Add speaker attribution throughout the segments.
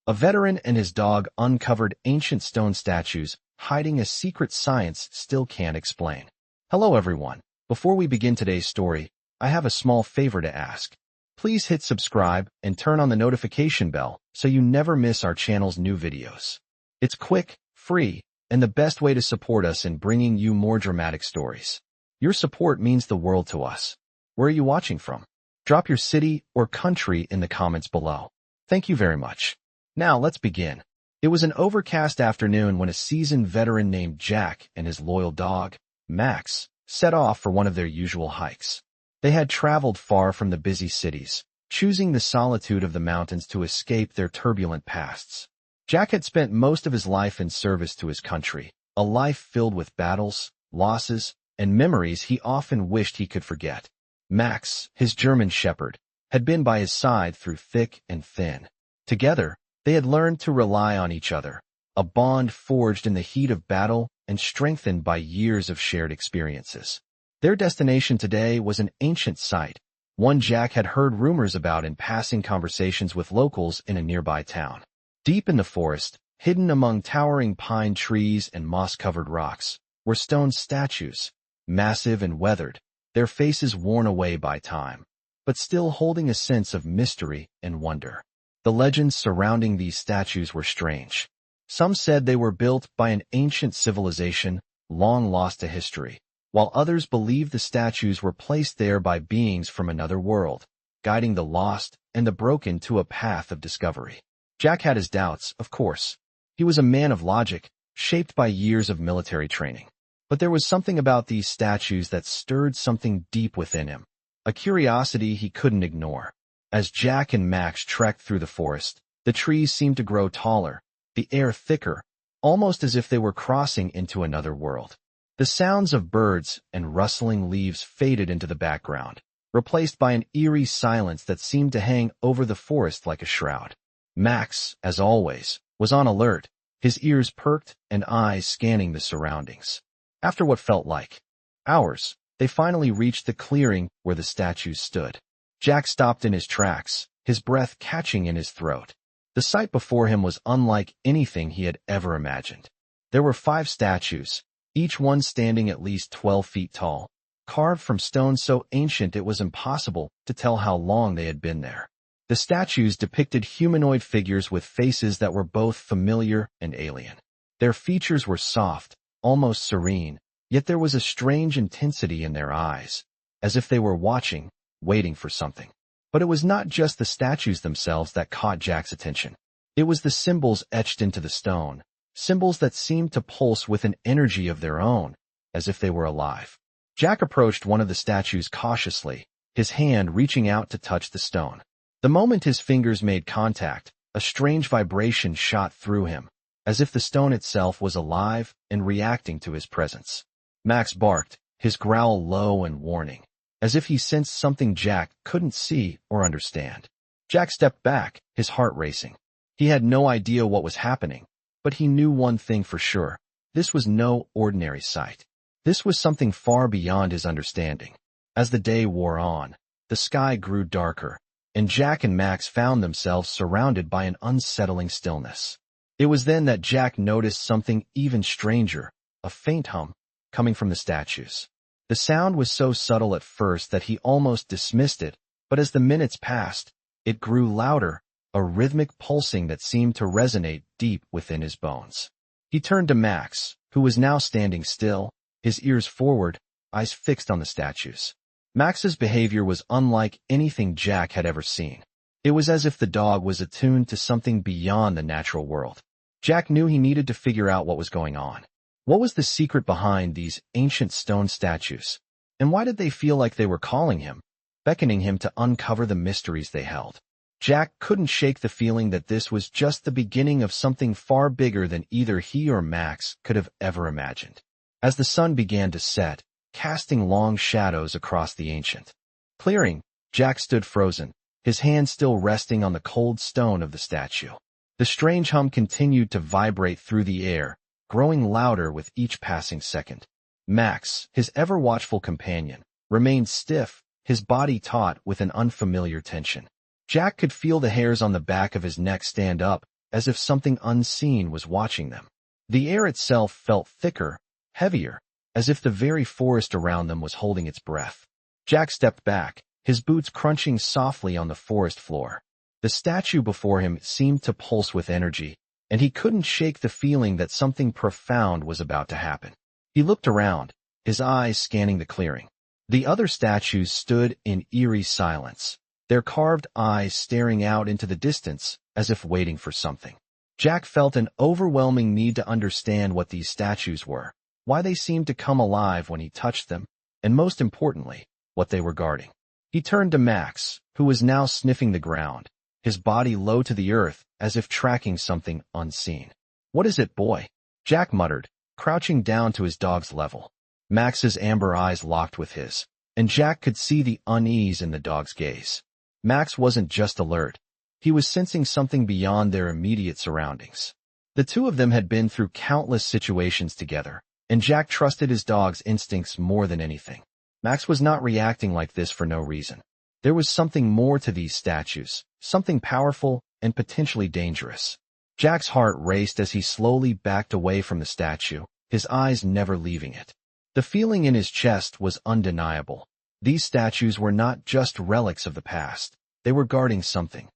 Speaker 1: A veteran and his dog uncovered ancient stone statues hiding a secret science still can't explain. Hello everyone. Before we begin today's story, I have a small favor to ask. Please hit subscribe and turn on the notification bell so you never miss our channel's new videos. It's quick, free, and the best way to support us in bringing you more dramatic stories. Your support means the world to us. Where are you watching from? Drop your city or country in the comments below. Thank you very much. Now let's begin. It was an overcast afternoon when a seasoned veteran named Jack and his loyal dog, Max, set off for one of their usual hikes. They had traveled far from the busy cities, choosing the solitude of the mountains to escape their turbulent pasts. Jack had spent most of his life in service to his country, a life filled with battles, losses, and memories he often wished he could forget. Max, his German shepherd, had been by his side through thick and thin. Together, they had learned to rely on each other, a bond forged in the heat of battle and strengthened by years of shared experiences. Their destination today was an ancient site, one Jack had heard rumors about in passing conversations with locals in a nearby town. Deep in the forest, hidden among towering pine trees and moss-covered rocks, were stone statues, massive and weathered, their faces worn away by time, but still holding a sense of mystery and wonder. The legends surrounding these statues were strange. Some said they were built by an ancient civilization long lost to history, while others believed the statues were placed there by beings from another world, guiding the lost and the broken to a path of discovery. Jack had his doubts, of course. He was a man of logic, shaped by years of military training. But there was something about these statues that stirred something deep within him, a curiosity he couldn't ignore. As Jack and Max trekked through the forest, the trees seemed to grow taller, the air thicker, almost as if they were crossing into another world. The sounds of birds and rustling leaves faded into the background, replaced by an eerie silence that seemed to hang over the forest like a shroud. Max, as always, was on alert, his ears perked and eyes scanning the surroundings. After what felt like hours, they finally reached the clearing where the statues stood. Jack stopped in his tracks, his breath catching in his throat. The sight before him was unlike anything he had ever imagined. There were 5 statues, each one standing at least 12 feet tall, carved from stone so ancient it was impossible to tell how long they had been there. The statues depicted humanoid figures with faces that were both familiar and alien. Their features were soft, almost serene, yet there was a strange intensity in their eyes, as if they were watching, waiting for something. But it was not just the statues themselves that caught Jack's attention. It was the symbols etched into the stone, symbols that seemed to pulse with an energy of their own, as if they were alive. Jack approached one of the statues cautiously, his hand reaching out to touch the stone. The moment his fingers made contact, a strange vibration shot through him, as if the stone itself was alive and reacting to his presence. Max barked, his growl low and warning, as if he sensed something Jack couldn't see or understand. Jack stepped back, his heart racing. He had no idea what was happening, but he knew one thing for sure. This was no ordinary sight. This was something far beyond his understanding. As the day wore on, the sky grew darker, and Jack and Max found themselves surrounded by an unsettling stillness. It was then that Jack noticed something even stranger, a faint hum, coming from the statues. The sound was so subtle at first that he almost dismissed it, but as the minutes passed, it grew louder, a rhythmic pulsing that seemed to resonate deep within his bones. He turned to Max, who was now standing still, his ears forward, eyes fixed on the statues. Max's behavior was unlike anything Jack had ever seen. It was as if the dog was attuned to something beyond the natural world. Jack knew he needed to figure out what was going on. What was the secret behind these ancient stone statues? And why did they feel like they were calling him, beckoning him to uncover the mysteries they held? Jack couldn't shake the feeling that this was just the beginning of something far bigger than either he or Max could have ever imagined. As the sun began to set, casting long shadows across the ancient clearing, Jack stood frozen, his hand still resting on the cold stone of the statue. The strange hum continued to vibrate through the air, growing louder with each passing second. Max, his ever-watchful companion, remained stiff, his body taut with an unfamiliar tension. Jack could feel the hairs on the back of his neck stand up, as if something unseen was watching them. The air itself felt thicker, heavier, as if the very forest around them was holding its breath. Jack stepped back, his boots crunching softly on the forest floor. The statue before him seemed to pulse with energy, and he couldn't shake the feeling that something profound was about to happen. He looked around, his eyes scanning the clearing. The other statues stood in eerie silence, their carved eyes staring out into the distance as if waiting for something. Jack felt an overwhelming need to understand what these statues were, why they seemed to come alive when he touched them, and most importantly, what they were guarding. He turned to Max, who was now sniffing the ground, his body low to the earth as if tracking something unseen. "What is it, boy?" Jack muttered, crouching down to his dog's level. Max's amber eyes locked with his, and Jack could see the unease in the dog's gaze. Max wasn't just alert. He was sensing something beyond their immediate surroundings. The two of them had been through countless situations together, and Jack trusted his dog's instincts more than anything. Max was not reacting like this for no reason. There was something more to these statues, something powerful and potentially dangerous. Jack's heart raced as he slowly backed away from the statue, his eyes never leaving it. The feeling in his chest was undeniable. These statues were not just relics of the past. They were guarding something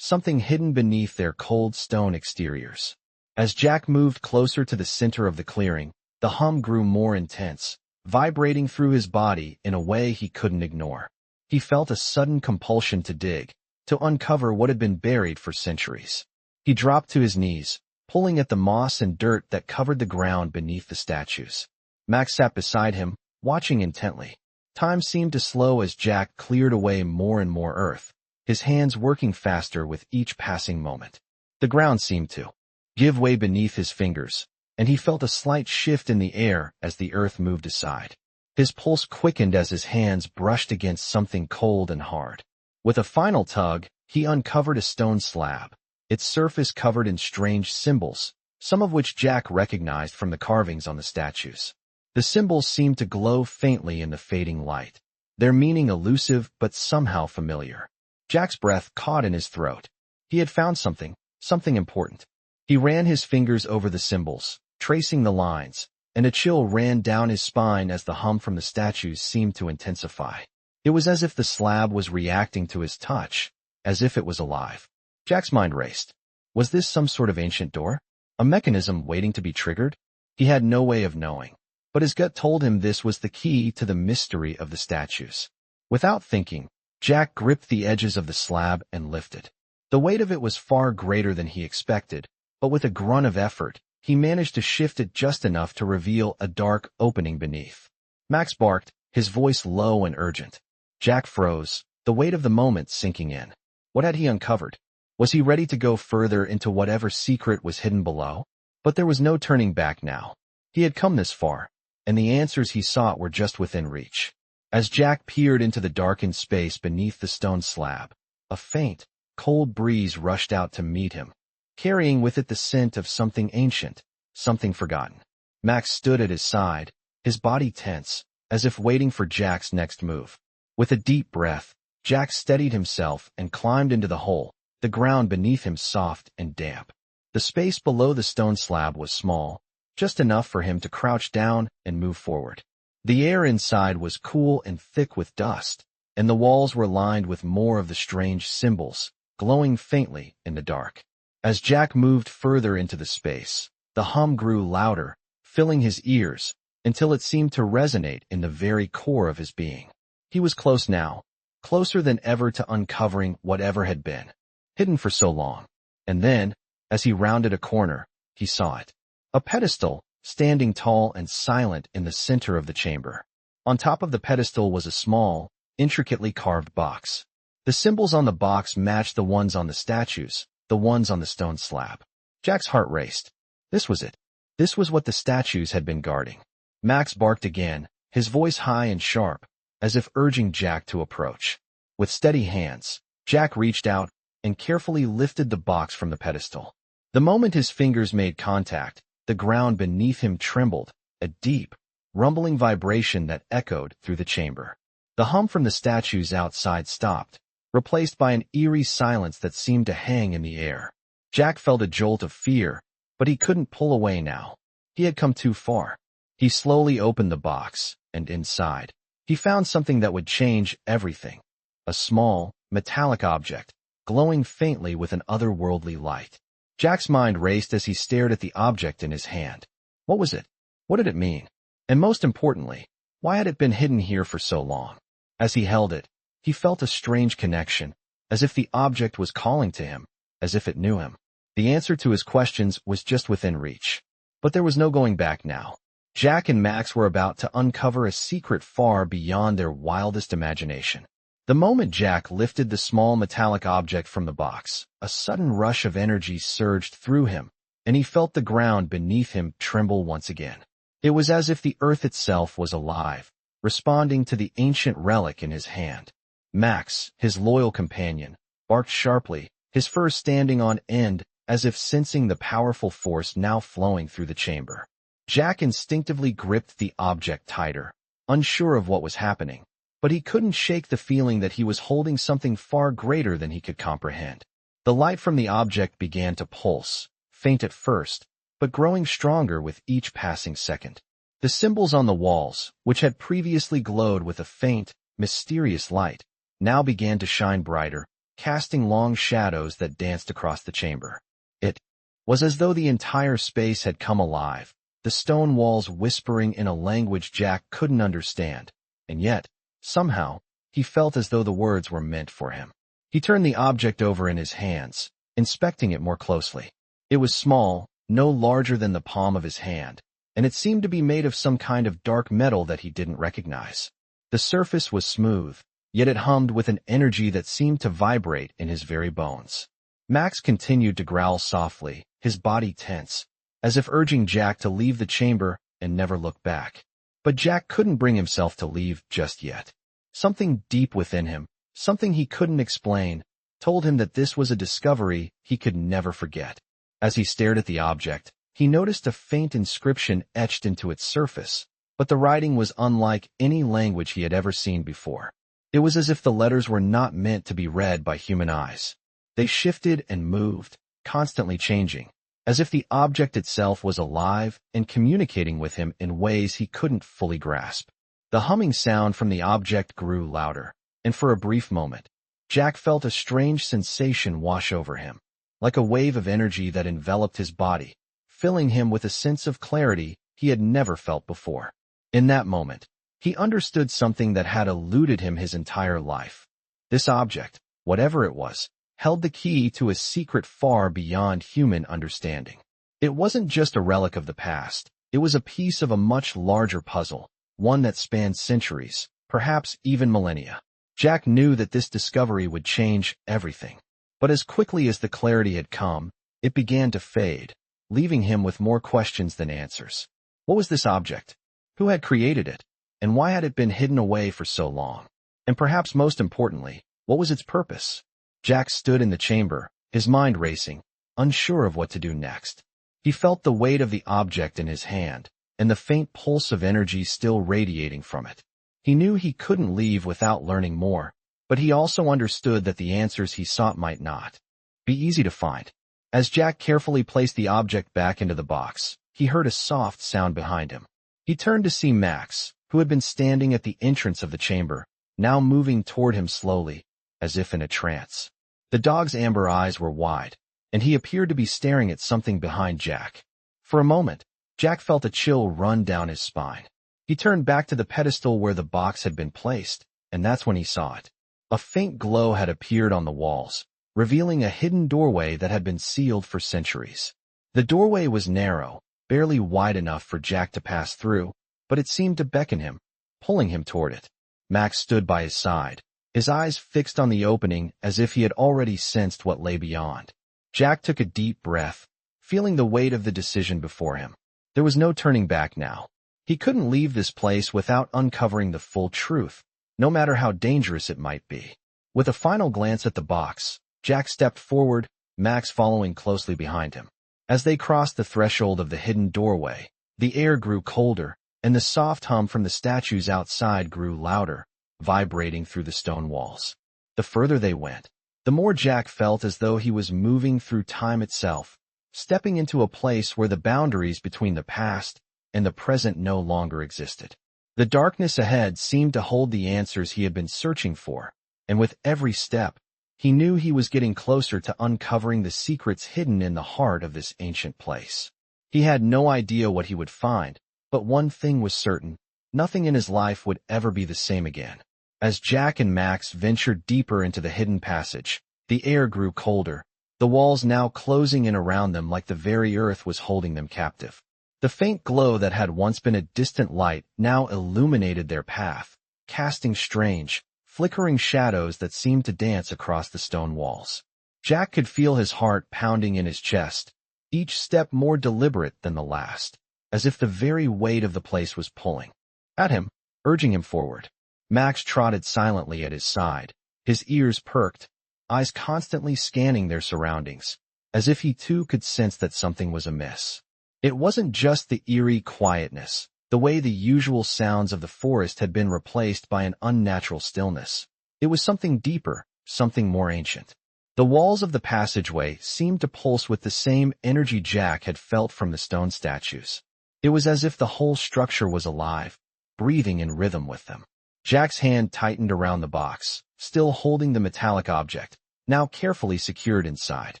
Speaker 1: hidden beneath their cold stone exteriors. As Jack moved closer to the center of the clearing, the hum grew more intense, vibrating through his body in a way he couldn't ignore. He felt a sudden compulsion to dig, to uncover what had been buried for centuries. He dropped to his knees, pulling at the moss and dirt that covered the ground beneath the statues. Max sat beside him, watching intently. Time seemed to slow as Jack cleared away more and more earth, his hands working faster with each passing moment. The ground seemed to give way beneath his fingers, and he felt a slight shift in the air as the earth moved aside. His pulse quickened as his hands brushed against something cold and hard. With a final tug, he uncovered a stone slab, its surface covered in strange symbols, some of which Jack recognized from the carvings on the statues. The symbols seemed to glow faintly in the fading light, their meaning elusive but somehow familiar. Jack's breath caught in his throat. He had found something important. He ran his fingers over the symbols, tracing the lines, and a chill ran down his spine as the hum from the statues seemed to intensify. It was as if the slab was reacting to his touch, as if it was alive. Jack's mind raced. Was this some sort of ancient door? A mechanism waiting to be triggered? He had no way of knowing, but his gut told him this was the key to the mystery of the statues. Without thinking, Jack gripped the edges of the slab and lifted. The weight of it was far greater than he expected, but with a grunt of effort, he managed to shift it just enough to reveal a dark opening beneath. Max barked, his voice low and urgent. Jack froze, the weight of the moment sinking in. What had he uncovered? Was he ready to go further into whatever secret was hidden below? But there was no turning back now. He had come this far, and the answers he sought were just within reach. As Jack peered into the darkened space beneath the stone slab, a faint, cold breeze rushed out to meet him, carrying with it the scent of something ancient, something forgotten. Max stood at his side, his body tense, as if waiting for Jack's next move. With a deep breath, Jack steadied himself and climbed into the hole, the ground beneath him soft and damp. The space below the stone slab was small, just enough for him to crouch down and move forward. The air inside was cool and thick with dust, and the walls were lined with more of the strange symbols, glowing faintly in the dark. As Jack moved further into the space, the hum grew louder, filling his ears, until it seemed to resonate in the very core of his being. He was close now, closer than ever to uncovering whatever had been hidden for so long. And then, as he rounded a corner, he saw it. A pedestal, standing tall and silent in the center of the chamber. On top of the pedestal was a small, intricately carved box. The symbols on the box matched the ones on the statues, the ones on the stone slab. Jack's heart raced. This was it. This was what the statues had been guarding. Max barked again, his voice high and sharp, as if urging Jack to approach. With steady hands, Jack reached out and carefully lifted the box from the pedestal. The moment his fingers made contact, the ground beneath him trembled, a deep, rumbling vibration that echoed through the chamber. The hum from the statues outside stopped, replaced by an eerie silence that seemed to hang in the air. Jack felt a jolt of fear, but he couldn't pull away now. He had come too far. He slowly opened the box, and inside, he found something that would change everything. A small, metallic object, glowing faintly with an otherworldly light. Jack's mind raced as he stared at the object in his hand. What was it? What did it mean? And most importantly, why had it been hidden here for so long? As he held it, he felt a strange connection, as if the object was calling to him, as if it knew him. The answer to his questions was just within reach. But there was no going back now. Jack and Max were about to uncover a secret far beyond their wildest imagination. The moment Jack lifted the small metallic object from the box, a sudden rush of energy surged through him, and he felt the ground beneath him tremble once again. It was as if the earth itself was alive, responding to the ancient relic in his hand. Max, his loyal companion, barked sharply, his fur standing on end, as if sensing the powerful force now flowing through the chamber. Jack instinctively gripped the object tighter, unsure of what was happening, but he couldn't shake the feeling that he was holding something far greater than he could comprehend. The light from the object began to pulse, faint at first, but growing stronger with each passing second. The symbols on the walls, which had previously glowed with a faint, mysterious light, now began to shine brighter, casting long shadows that danced across the chamber. It was as though the entire space had come alive, the stone walls whispering in a language Jack couldn't understand, and yet, somehow, he felt as though the words were meant for him. He turned the object over in his hands, inspecting it more closely. It was small, no larger than the palm of his hand, and it seemed to be made of some kind of dark metal that he didn't recognize. The surface was smooth, yet it hummed with an energy that seemed to vibrate in his very bones. Max continued to growl softly, his body tense, as if urging Jack to leave the chamber and never look back. But Jack couldn't bring himself to leave just yet. Something deep within him, something he couldn't explain, told him that this was a discovery he could never forget. As he stared at the object, he noticed a faint inscription etched into its surface, but the writing was unlike any language he had ever seen before. It was as if the letters were not meant to be read by human eyes. They shifted and moved, constantly changing, as if the object itself was alive and communicating with him in ways he couldn't fully grasp. The humming sound from the object grew louder, and for a brief moment, Jack felt a strange sensation wash over him, like a wave of energy that enveloped his body, filling him with a sense of clarity he had never felt before. In that moment, he understood something that had eluded him his entire life. This object, whatever it was, held the key to a secret far beyond human understanding. It wasn't just a relic of the past, it was a piece of a much larger puzzle, one that spanned centuries, perhaps even millennia. Jack knew that this discovery would change everything. But as quickly as the clarity had come, it began to fade, leaving him with more questions than answers. What was this object? Who had created it? And why had it been hidden away for so long? And perhaps most importantly, what was its purpose? Jack stood in the chamber, his mind racing, unsure of what to do next. He felt the weight of the object in his hand, and the faint pulse of energy still radiating from it. He knew he couldn't leave without learning more, but he also understood that the answers he sought might not be easy to find. As Jack carefully placed the object back into the box, he heard a soft sound behind him. He turned to see Max, who had been standing at the entrance of the chamber, now moving toward him slowly, as if in a trance. The dog's amber eyes were wide, and he appeared to be staring at something behind Jack. For a moment, Jack felt a chill run down his spine. He turned back to the pedestal where the box had been placed, and that's when he saw it. A faint glow had appeared on the walls, revealing a hidden doorway that had been sealed for centuries. The doorway was narrow, barely wide enough for Jack to pass through, but it seemed to beckon him, pulling him toward it. Max stood by his side, his eyes fixed on the opening as if he had already sensed what lay beyond. Jack took a deep breath, feeling the weight of the decision before him. There was no turning back now. He couldn't leave this place without uncovering the full truth, no matter how dangerous it might be. With a final glance at the box, Jack stepped forward, Max following closely behind him. As they crossed the threshold of the hidden doorway, the air grew colder, and the soft hum from the statues outside grew louder, vibrating through the stone walls. The further they went, the more Jack felt as though he was moving through time itself, stepping into a place where the boundaries between the past and the present no longer existed. The darkness ahead seemed to hold the answers he had been searching for, and with every step, he knew he was getting closer to uncovering the secrets hidden in the heart of this ancient place. He had no idea what he would find, but one thing was certain: nothing in his life would ever be the same again. As Jack and Max ventured deeper into the hidden passage, the air grew colder, the walls now closing in around them like the very earth was holding them captive. The faint glow that had once been a distant light now illuminated their path, casting strange, flickering shadows that seemed to dance across the stone walls. Jack could feel his heart pounding in his chest, each step more deliberate than the last, as if the very weight of the place was pulling at him, urging him forward. Max trotted silently at his side, his ears perked, eyes constantly scanning their surroundings, as if he too could sense that something was amiss. It wasn't just the eerie quietness, the way the usual sounds of the forest had been replaced by an unnatural stillness. It was something deeper, something more ancient. The walls of the passageway seemed to pulse with the same energy Jack had felt from the stone statues. It was as if the whole structure was alive, breathing in rhythm with them. Jack's hand tightened around the box, still holding the metallic object, now carefully secured inside.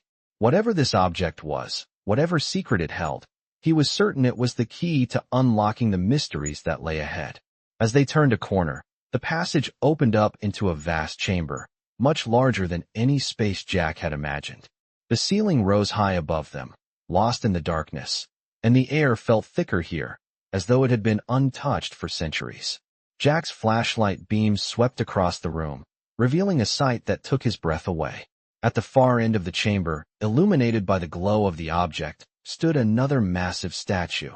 Speaker 1: Whatever this object was, whatever secret it held, he was certain it was the key to unlocking the mysteries that lay ahead. As they turned a corner, the passage opened up into a vast chamber, much larger than any space Jack had imagined. The ceiling rose high above them, lost in the darkness, and the air felt thicker here, as though it had been untouched for centuries. Jack's flashlight beams swept across the room, revealing a sight that took his breath away. At the far end of the chamber, illuminated by the glow of the object, stood another massive statue,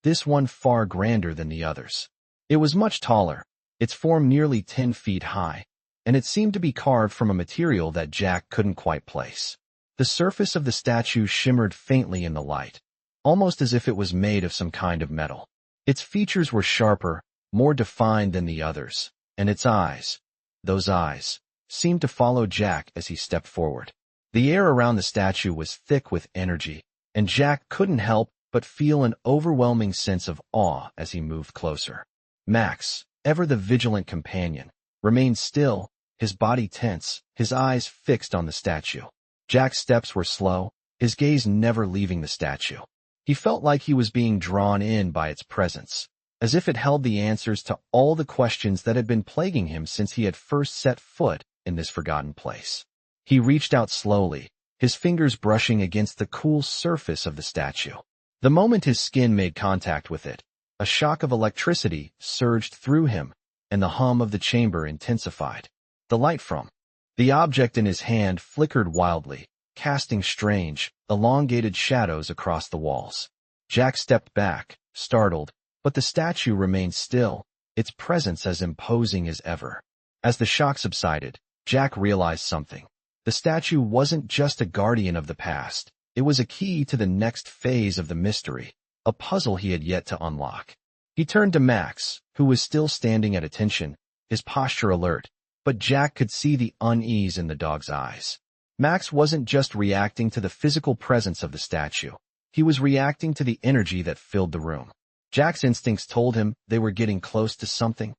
Speaker 1: this one far grander than the others. It was much taller, its form nearly 10 feet high, and it seemed to be carved from a material that Jack couldn't quite place. The surface of the statue shimmered faintly in the light, almost as if it was made of some kind of metal. Its features were sharper, more defined than the others, and its eyes, those eyes, seemed to follow Jack as he stepped forward. The air around the statue was thick with energy, and Jack couldn't help but feel an overwhelming sense of awe as he moved closer. Max, ever the vigilant companion, remained still, his body tense, his eyes fixed on the statue. Jack's steps were slow, his gaze never leaving the statue. He felt like he was being drawn in by its presence, as if it held the answers to all the questions that had been plaguing him since he had first set foot in this forgotten place. He reached out slowly, his fingers brushing against the cool surface of the statue. The moment his skin made contact with it, a shock of electricity surged through him, and the hum of the chamber intensified. The light from the object in his hand flickered wildly, casting strange, elongated shadows across the walls. Jack stepped back, startled, but the statue remained still, its presence as imposing as ever. As the shock subsided, Jack realized something. The statue wasn't just a guardian of the past, it was a key to the next phase of the mystery, a puzzle he had yet to unlock. He turned to Max, who was still standing at attention, his posture alert, but Jack could see the unease in the dog's eyes. Max wasn't just reacting to the physical presence of the statue, he was reacting to the energy that filled the room. Jack's instincts told him they were getting close to something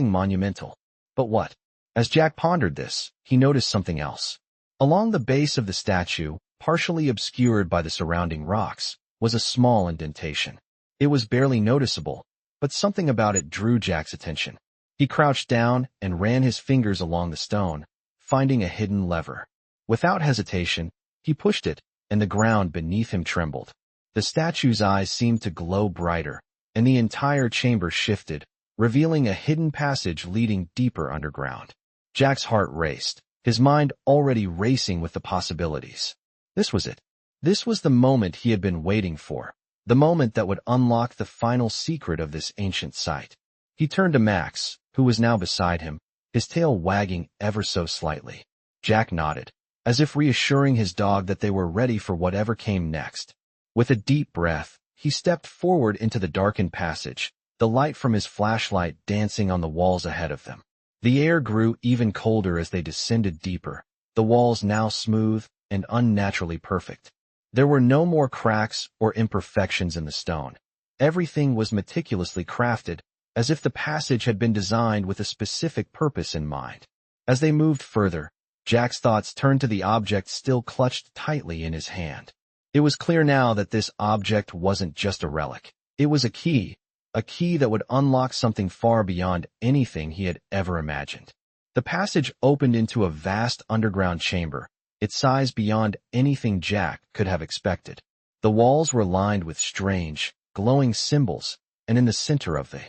Speaker 1: monumental. But what? As Jack pondered this, he noticed something else. Along the base of the statue, partially obscured by the surrounding rocks, was a small indentation. It was barely noticeable, but something about it drew Jack's attention. He crouched down and ran his fingers along the stone, finding a hidden lever. Without hesitation, he pushed it, and the ground beneath him trembled. The statue's eyes seemed to glow brighter, and the entire chamber shifted, revealing a hidden passage leading deeper underground. Jack's heart raced, his mind already racing with the possibilities. This was it. This was the moment he had been waiting for, the moment that would unlock the final secret of this ancient site. He turned to Max, who was now beside him, his tail wagging ever so slightly. Jack nodded, as if reassuring his dog that they were ready for whatever came next. With a deep breath, he stepped forward into the darkened passage, the light from his flashlight dancing on the walls ahead of them. The air grew even colder as they descended deeper, the walls now smooth and unnaturally perfect. There were no more cracks or imperfections in the stone. Everything was meticulously crafted, as if the passage had been designed with a specific purpose in mind. As they moved further, Jack's thoughts turned to the object still clutched tightly in his hand. It was clear now that this object wasn't just a relic. It was a key that would unlock something far beyond anything he had ever imagined. The passage opened into a vast underground chamber, its size beyond anything Jack could have expected. The walls were lined with strange, glowing symbols, and in the center of the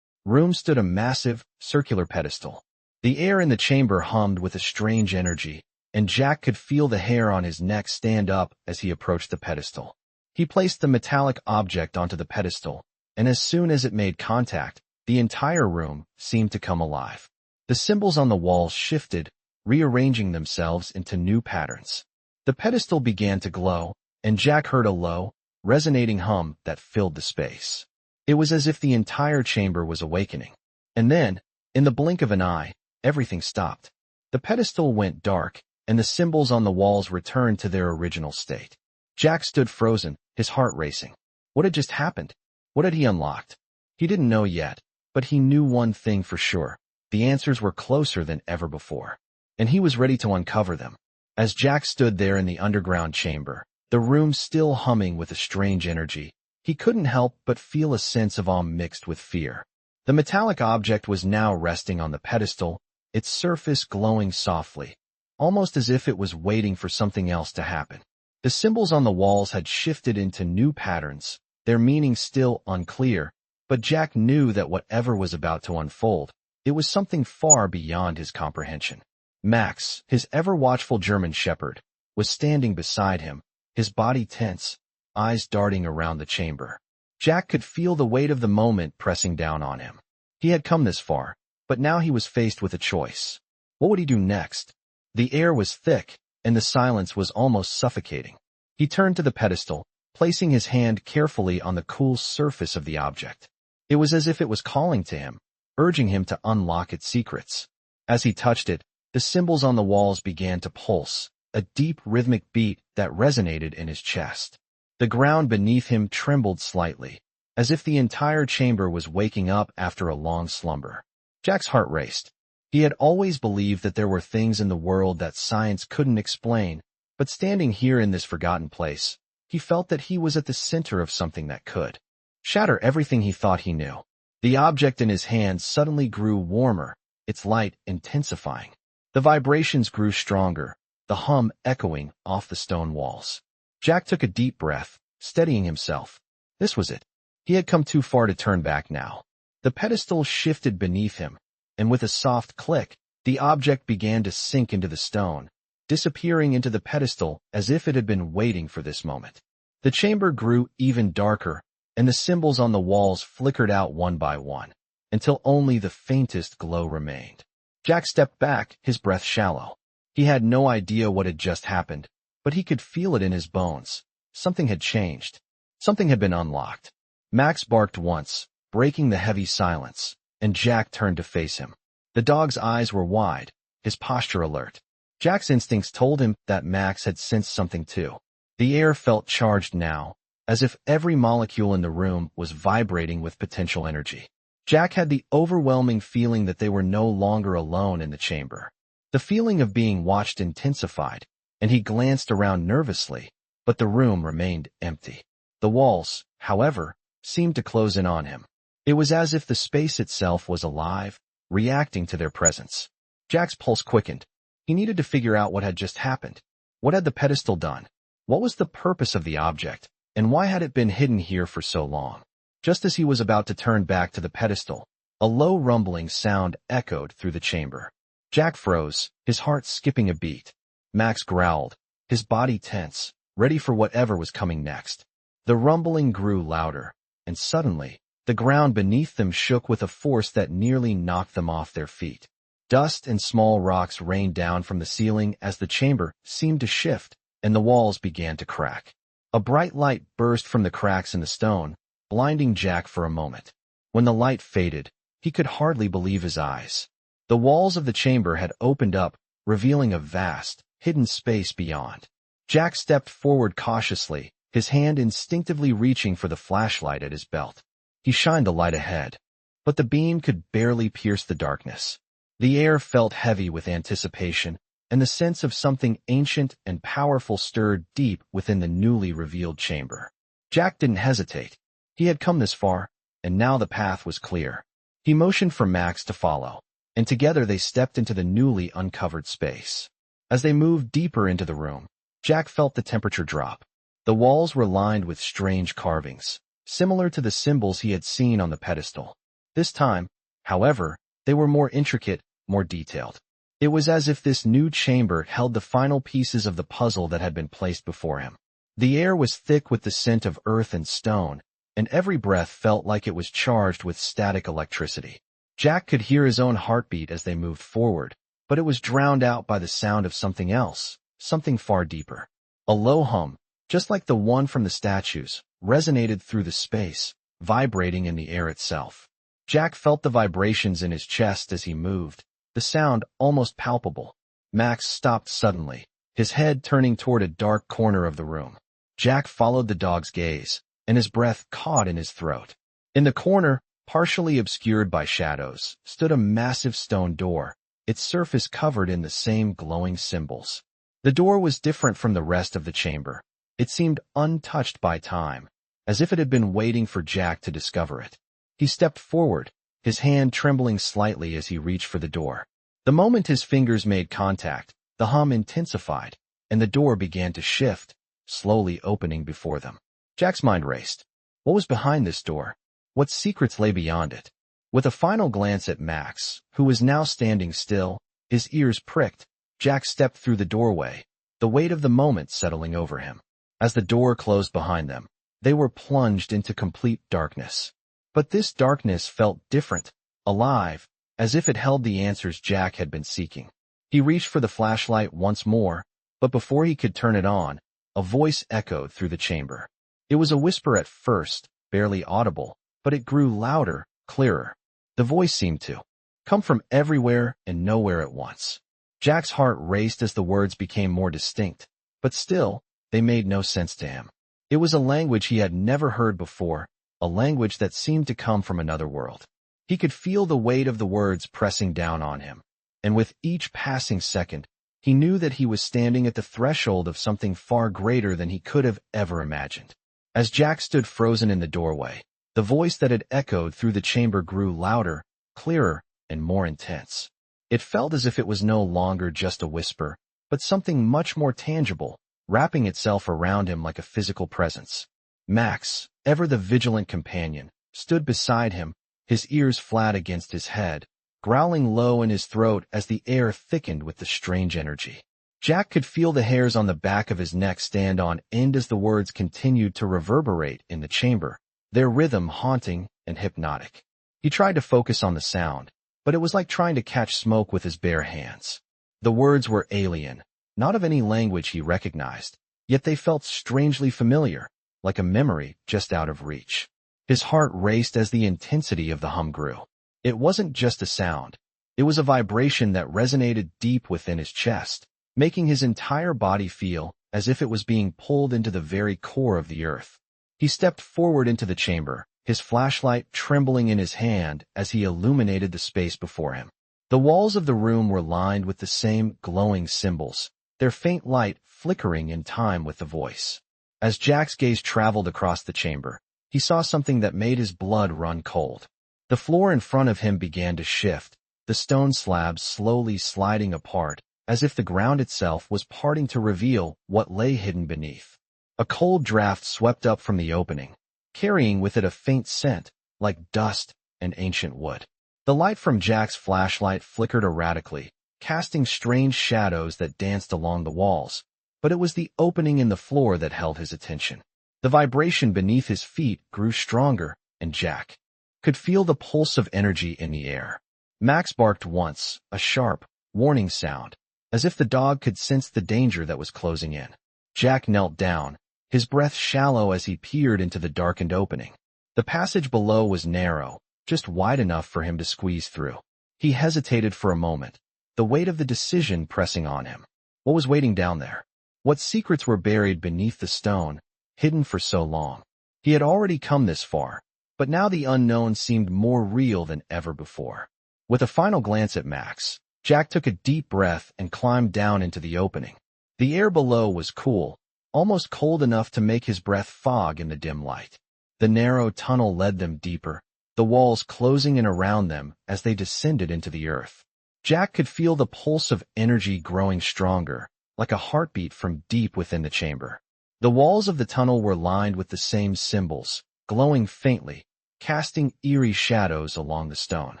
Speaker 1: room stood a massive, circular pedestal. The air in the chamber hummed with a strange energy, and Jack could feel the hair on his neck stand up as he approached the pedestal. He placed the metallic object onto the pedestal, and as soon as it made contact, the entire room seemed to come alive. The symbols on the walls shifted, rearranging themselves into new patterns. The pedestal began to glow, and Jack heard a low, resonating hum that filled the space. It was as if the entire chamber was awakening. And then, in the blink of an eye, everything stopped. The pedestal went dark, and the symbols on the walls returned to their original state. Jack stood frozen, his heart racing. What had just happened? What had he unlocked? He didn't know yet, but he knew one thing for sure. The answers were closer than ever before, and he was ready to uncover them. As Jack stood there in the underground chamber, the room still humming with a strange energy, he couldn't help but feel a sense of awe mixed with fear. The metallic object was now resting on the pedestal, its surface glowing softly, almost as if it was waiting for something else to happen. The symbols on the walls had shifted into new patterns, their meaning still unclear, but Jack knew that whatever was about to unfold, it was something far beyond his comprehension. Max, his ever-watchful German shepherd, was standing beside him, his body tense, eyes darting around the chamber. Jack could feel the weight of the moment pressing down on him. He had come this far, but now he was faced with a choice. What would he do next? The air was thick, and the silence was almost suffocating. He turned to the pedestal, placing his hand carefully on the cool surface of the object. It was as if it was calling to him, urging him to unlock its secrets. As he touched it, the symbols on the walls began to pulse, a deep rhythmic beat that resonated in his chest. The ground beneath him trembled slightly, as if the entire chamber was waking up after a long slumber. Jack's heart raced. He had always believed that there were things in the world that science couldn't explain, but standing here in this forgotten place, he felt that he was at the center of something that could shatter everything he thought he knew. The object in his hand suddenly grew warmer, its light intensifying. The vibrations grew stronger, the hum echoing off the stone walls. Jack took a deep breath, steadying himself. This was it. He had come too far to turn back now. The pedestal shifted beneath him, and with a soft click, the object began to sink into the stone, disappearing into the pedestal as if it had been waiting for this moment. The chamber grew even darker, and the symbols on the walls flickered out one by one, until only the faintest glow remained. Jack stepped back, his breath shallow. He had no idea what had just happened, but he could feel it in his bones. Something had changed. Something had been unlocked. Max barked once, breaking the heavy silence, and Jack turned to face him. The dog's eyes were wide, his posture alert. Jack's instincts told him that Max had sensed something too. The air felt charged now, as if every molecule in the room was vibrating with potential energy. Jack had the overwhelming feeling that they were no longer alone in the chamber. The feeling of being watched intensified, and he glanced around nervously, but the room remained empty. The walls, however, seemed to close in on him. It was as if the space itself was alive, reacting to their presence. Jack's pulse quickened. He needed to figure out what had just happened. What had the pedestal done? What was the purpose of the object, and why had it been hidden here for so long? Just as he was about to turn back to the pedestal, a low rumbling sound echoed through the chamber. Jack froze, his heart skipping a beat. Max growled, his body tense, ready for whatever was coming next. The rumbling grew louder, and suddenly, the ground beneath them shook with a force that nearly knocked them off their feet. Dust and small rocks rained down from the ceiling as the chamber seemed to shift, and the walls began to crack. A bright light burst from the cracks in the stone, blinding Jack for a moment. When the light faded, he could hardly believe his eyes. The walls of the chamber had opened up, revealing a vast, hidden space beyond. Jack stepped forward cautiously, his hand instinctively reaching for the flashlight at his belt. He shined the light ahead, but the beam could barely pierce the darkness. The air felt heavy with anticipation, and the sense of something ancient and powerful stirred deep within the newly revealed chamber. Jack didn't hesitate. He had come this far, and now the path was clear. He motioned for Max to follow, and together they stepped into the newly uncovered space. As they moved deeper into the room, Jack felt the temperature drop. The walls were lined with strange carvings, similar to the symbols he had seen on the pedestal. This time, however, they were more intricate, more detailed. It was as if this new chamber held the final pieces of the puzzle that had been placed before him. The air was thick with the scent of earth and stone, and every breath felt like it was charged with static electricity. Jack could hear his own heartbeat as they moved forward, but it was drowned out by the sound of something else, something far deeper. A low hum, just like the one from the statues, resonated through the space, vibrating in the air itself. Jack felt the vibrations in his chest as he moved, the sound almost palpable. Max stopped suddenly, his head turning toward a dark corner of the room. Jack followed the dog's gaze, and his breath caught in his throat. In the corner, partially obscured by shadows, stood a massive stone door, its surface covered in the same glowing symbols. The door was different from the rest of the chamber. It seemed untouched by time, as if it had been waiting for Jack to discover it. He stepped forward, his hand trembling slightly as he reached for the door. The moment his fingers made contact, the hum intensified, and the door began to shift, slowly opening before them. Jack's mind raced. What was behind this door? What secrets lay beyond it? With a final glance at Max, who was now standing still, his ears pricked, Jack stepped through the doorway, the weight of the moment settling over him. As the door closed behind them, they were plunged into complete darkness. But this darkness felt different, alive, as if it held the answers Jack had been seeking. He reached for the flashlight once more, but before he could turn it on, a voice echoed through the chamber. It was a whisper at first, barely audible, but it grew louder, clearer. The voice seemed to come from everywhere and nowhere at once. Jack's heart raced as the words became more distinct, but still, they made no sense to him. It was a language he had never heard before, a language that seemed to come from another world. He could feel the weight of the words pressing down on him, and with each passing second, he knew that he was standing at the threshold of something far greater than he could have ever imagined. As Jack stood frozen in the doorway, the voice that had echoed through the chamber grew louder, clearer, and more intense. It felt as if it was no longer just a whisper, but something much more tangible, wrapping itself around him like a physical presence. Max, ever the vigilant companion, stood beside him, his ears flat against his head, growling low in his throat as the air thickened with the strange energy. Jack could feel the hairs on the back of his neck stand on end as the words continued to reverberate in the chamber, their rhythm haunting and hypnotic. He tried to focus on the sound, but it was like trying to catch smoke with his bare hands. The words were alien, not of any language he recognized, yet they felt strangely familiar, like a memory just out of reach. His heart raced as the intensity of the hum grew. It wasn't just a sound. It was a vibration that resonated deep within his chest, making his entire body feel as if it was being pulled into the very core of the earth. He stepped forward into the chamber, his flashlight trembling in his hand as he illuminated the space before him. The walls of the room were lined with the same glowing symbols, their faint light flickering in time with the voice. As Jack's gaze traveled across the chamber, he saw something that made his blood run cold. The floor in front of him began to shift, the stone slabs slowly sliding apart, as if the ground itself was parting to reveal what lay hidden beneath. A cold draft swept up from the opening, carrying with it a faint scent, like dust and ancient wood. The light from Jack's flashlight flickered erratically, casting strange shadows that danced along the walls, but it was the opening in the floor that held his attention. The vibration beneath his feet grew stronger, and Jack could feel the pulse of energy in the air. Max barked once, a sharp, warning sound, as if the dog could sense the danger that was closing in. Jack knelt down, his breath shallow as he peered into the darkened opening. The passage below was narrow, just wide enough for him to squeeze through. He hesitated for a moment, the weight of the decision pressing on him. What was waiting down there? What secrets were buried beneath the stone, hidden for so long? He had already come this far, but now the unknown seemed more real than ever before. With a final glance at Max, Jack took a deep breath and climbed down into the opening. The air below was cool, almost cold enough to make his breath fog in the dim light. The narrow tunnel led them deeper, the walls closing in around them as they descended into the earth. Jack could feel the pulse of energy growing stronger, like a heartbeat from deep within the chamber. The walls of the tunnel were lined with the same symbols, glowing faintly, casting eerie shadows along the stone.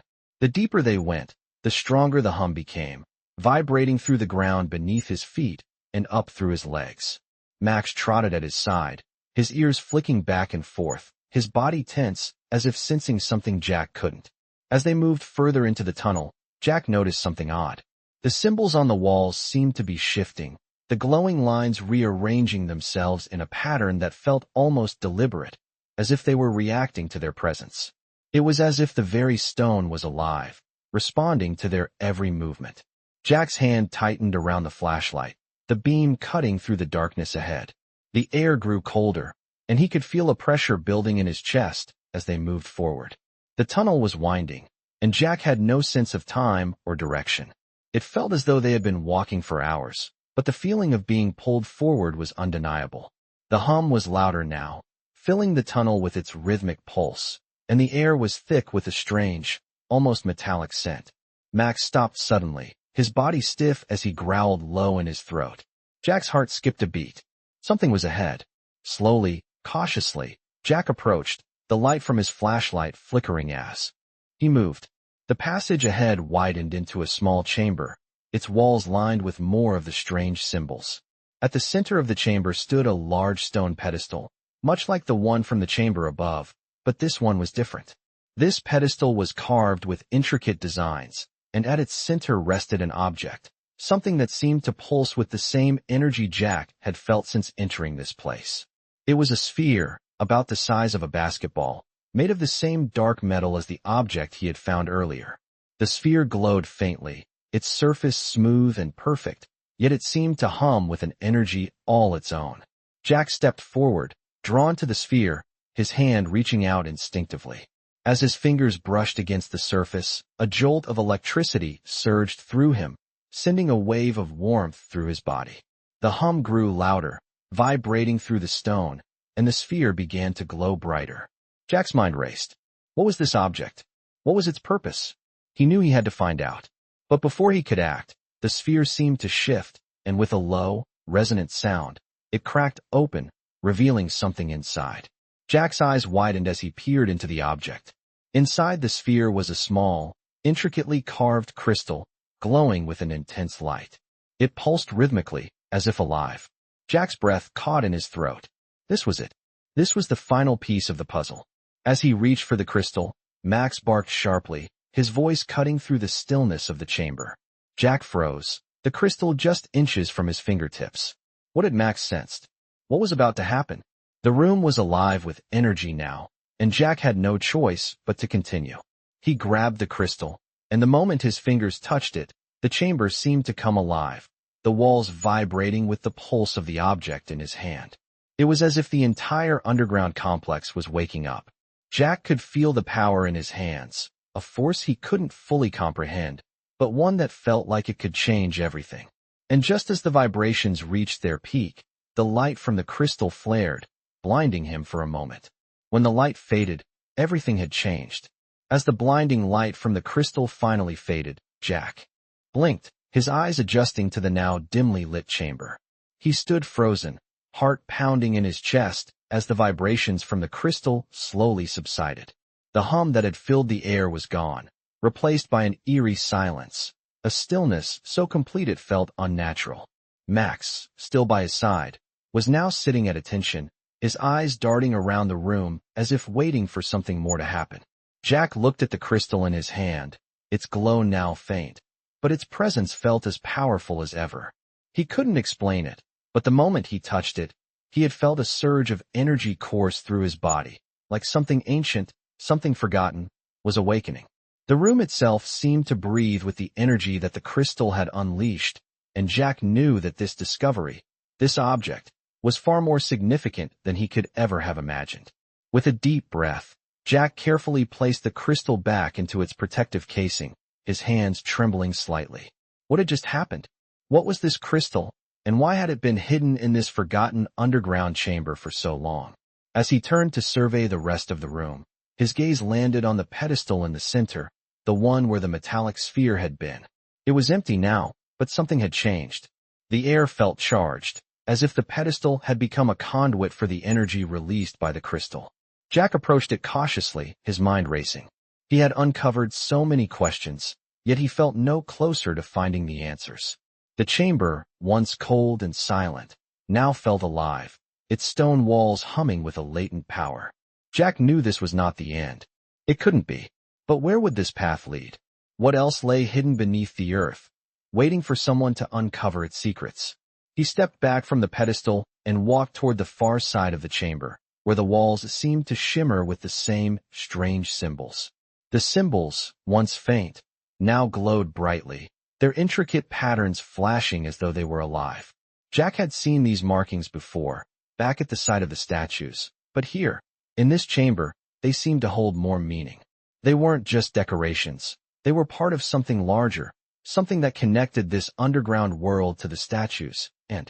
Speaker 1: The deeper they went, the stronger the hum became, vibrating through the ground beneath his feet and up through his legs. Max trotted at his side, his ears flicking back and forth, his body tense, as if sensing something Jack couldn't. As they moved further into the tunnel, Jack noticed something odd. The symbols on the walls seemed to be shifting, the glowing lines rearranging themselves in a pattern that felt almost deliberate, as if they were reacting to their presence. It was as if the very stone was alive, responding to their every movement. Jack's hand tightened around the flashlight, the beam cutting through the darkness ahead. The air grew colder, and he could feel a pressure building in his chest as they moved forward. The tunnel was winding, and Jack had no sense of time or direction. It felt as though they had been walking for hours, but the feeling of being pulled forward was undeniable. The hum was louder now, filling the tunnel with its rhythmic pulse, and the air was thick with a strange, almost metallic scent. Max stopped suddenly, his body stiff as he growled low in his throat. Jack's heart skipped a beat. Something was ahead. Slowly, cautiously, Jack approached, the light from his flashlight flickering as he moved. The passage ahead widened into a small chamber, its walls lined with more of the strange symbols. At the center of the chamber stood a large stone pedestal, much like the one from the chamber above, but this one was different. This pedestal was carved with intricate designs, and at its center rested an object, something that seemed to pulse with the same energy Jack had felt since entering this place. It was a sphere, about the size of a basketball, made of the same dark metal as the object he had found earlier. The sphere glowed faintly, its surface smooth and perfect, yet it seemed to hum with an energy all its own. Jack stepped forward, drawn to the sphere, his hand reaching out instinctively. As his fingers brushed against the surface, a jolt of electricity surged through him, sending a wave of warmth through his body. The hum grew louder, vibrating through the stone, and the sphere began to glow brighter. Jack's mind raced. What was this object? What was its purpose? He knew he had to find out. But before he could act, the sphere seemed to shift, and with a low, resonant sound, it cracked open, revealing something inside. Jack's eyes widened as he peered into the object. Inside the sphere was a small, intricately carved crystal, glowing with an intense light. It pulsed rhythmically, as if alive. Jack's breath caught in his throat. This was it. This was the final piece of the puzzle. As he reached for the crystal, Max barked sharply, his voice cutting through the stillness of the chamber. Jack froze, the crystal just inches from his fingertips. What had Max sensed? What was about to happen? The room was alive with energy now, and Jack had no choice but to continue. He grabbed the crystal, and the moment his fingers touched it, the chamber seemed to come alive, the walls vibrating with the pulse of the object in his hand. It was as if the entire underground complex was waking up. Jack could feel the power in his hands, a force he couldn't fully comprehend, but one that felt like it could change everything. And just as the vibrations reached their peak, the light from the crystal flared, blinding him for a moment. When the light faded, everything had changed. As the blinding light from the crystal finally faded, Jack blinked, his eyes adjusting to the now dimly lit chamber. He stood frozen, heart pounding in his chest as the vibrations from the crystal slowly subsided. The hum that had filled the air was gone, replaced by an eerie silence, a stillness so complete it felt unnatural. Max, still by his side, was now sitting at attention, his eyes darting around the room as if waiting for something more to happen. Jack looked at the crystal in his hand, its glow now faint, but its presence felt as powerful as ever. He couldn't explain it, but the moment he touched it, he had felt a surge of energy course through his body, like something ancient, something forgotten, was awakening. The room itself seemed to breathe with the energy that the crystal had unleashed, and Jack knew that this discovery, this object, was far more significant than he could ever have imagined. With a deep breath, Jack carefully placed the crystal back into its protective casing, his hands trembling slightly. What had just happened? What was this crystal, and why had it been hidden in this forgotten underground chamber for so long? As he turned to survey the rest of the room, his gaze landed on the pedestal in the center, the one where the metallic sphere had been. It was empty now, but something had changed. The air felt charged, as if the pedestal had become a conduit for the energy released by the crystal. Jack approached it cautiously, his mind racing. He had uncovered so many questions, yet he felt no closer to finding the answers. The chamber, once cold and silent, now felt alive, its stone walls humming with a latent power. Jack knew this was not the end. It couldn't be. But where would this path lead? What else lay hidden beneath the earth, waiting for someone to uncover its secrets? He stepped back from the pedestal and walked toward the far side of the chamber, where the walls seemed to shimmer with the same strange symbols. The symbols, once faint, now glowed brightly, their intricate patterns flashing as though they were alive. Jack had seen these markings before, back at the side of the statues, but here, in this chamber, they seemed to hold more meaning. They weren't just decorations. They were part of something larger, something that connected this underground world to the statues, and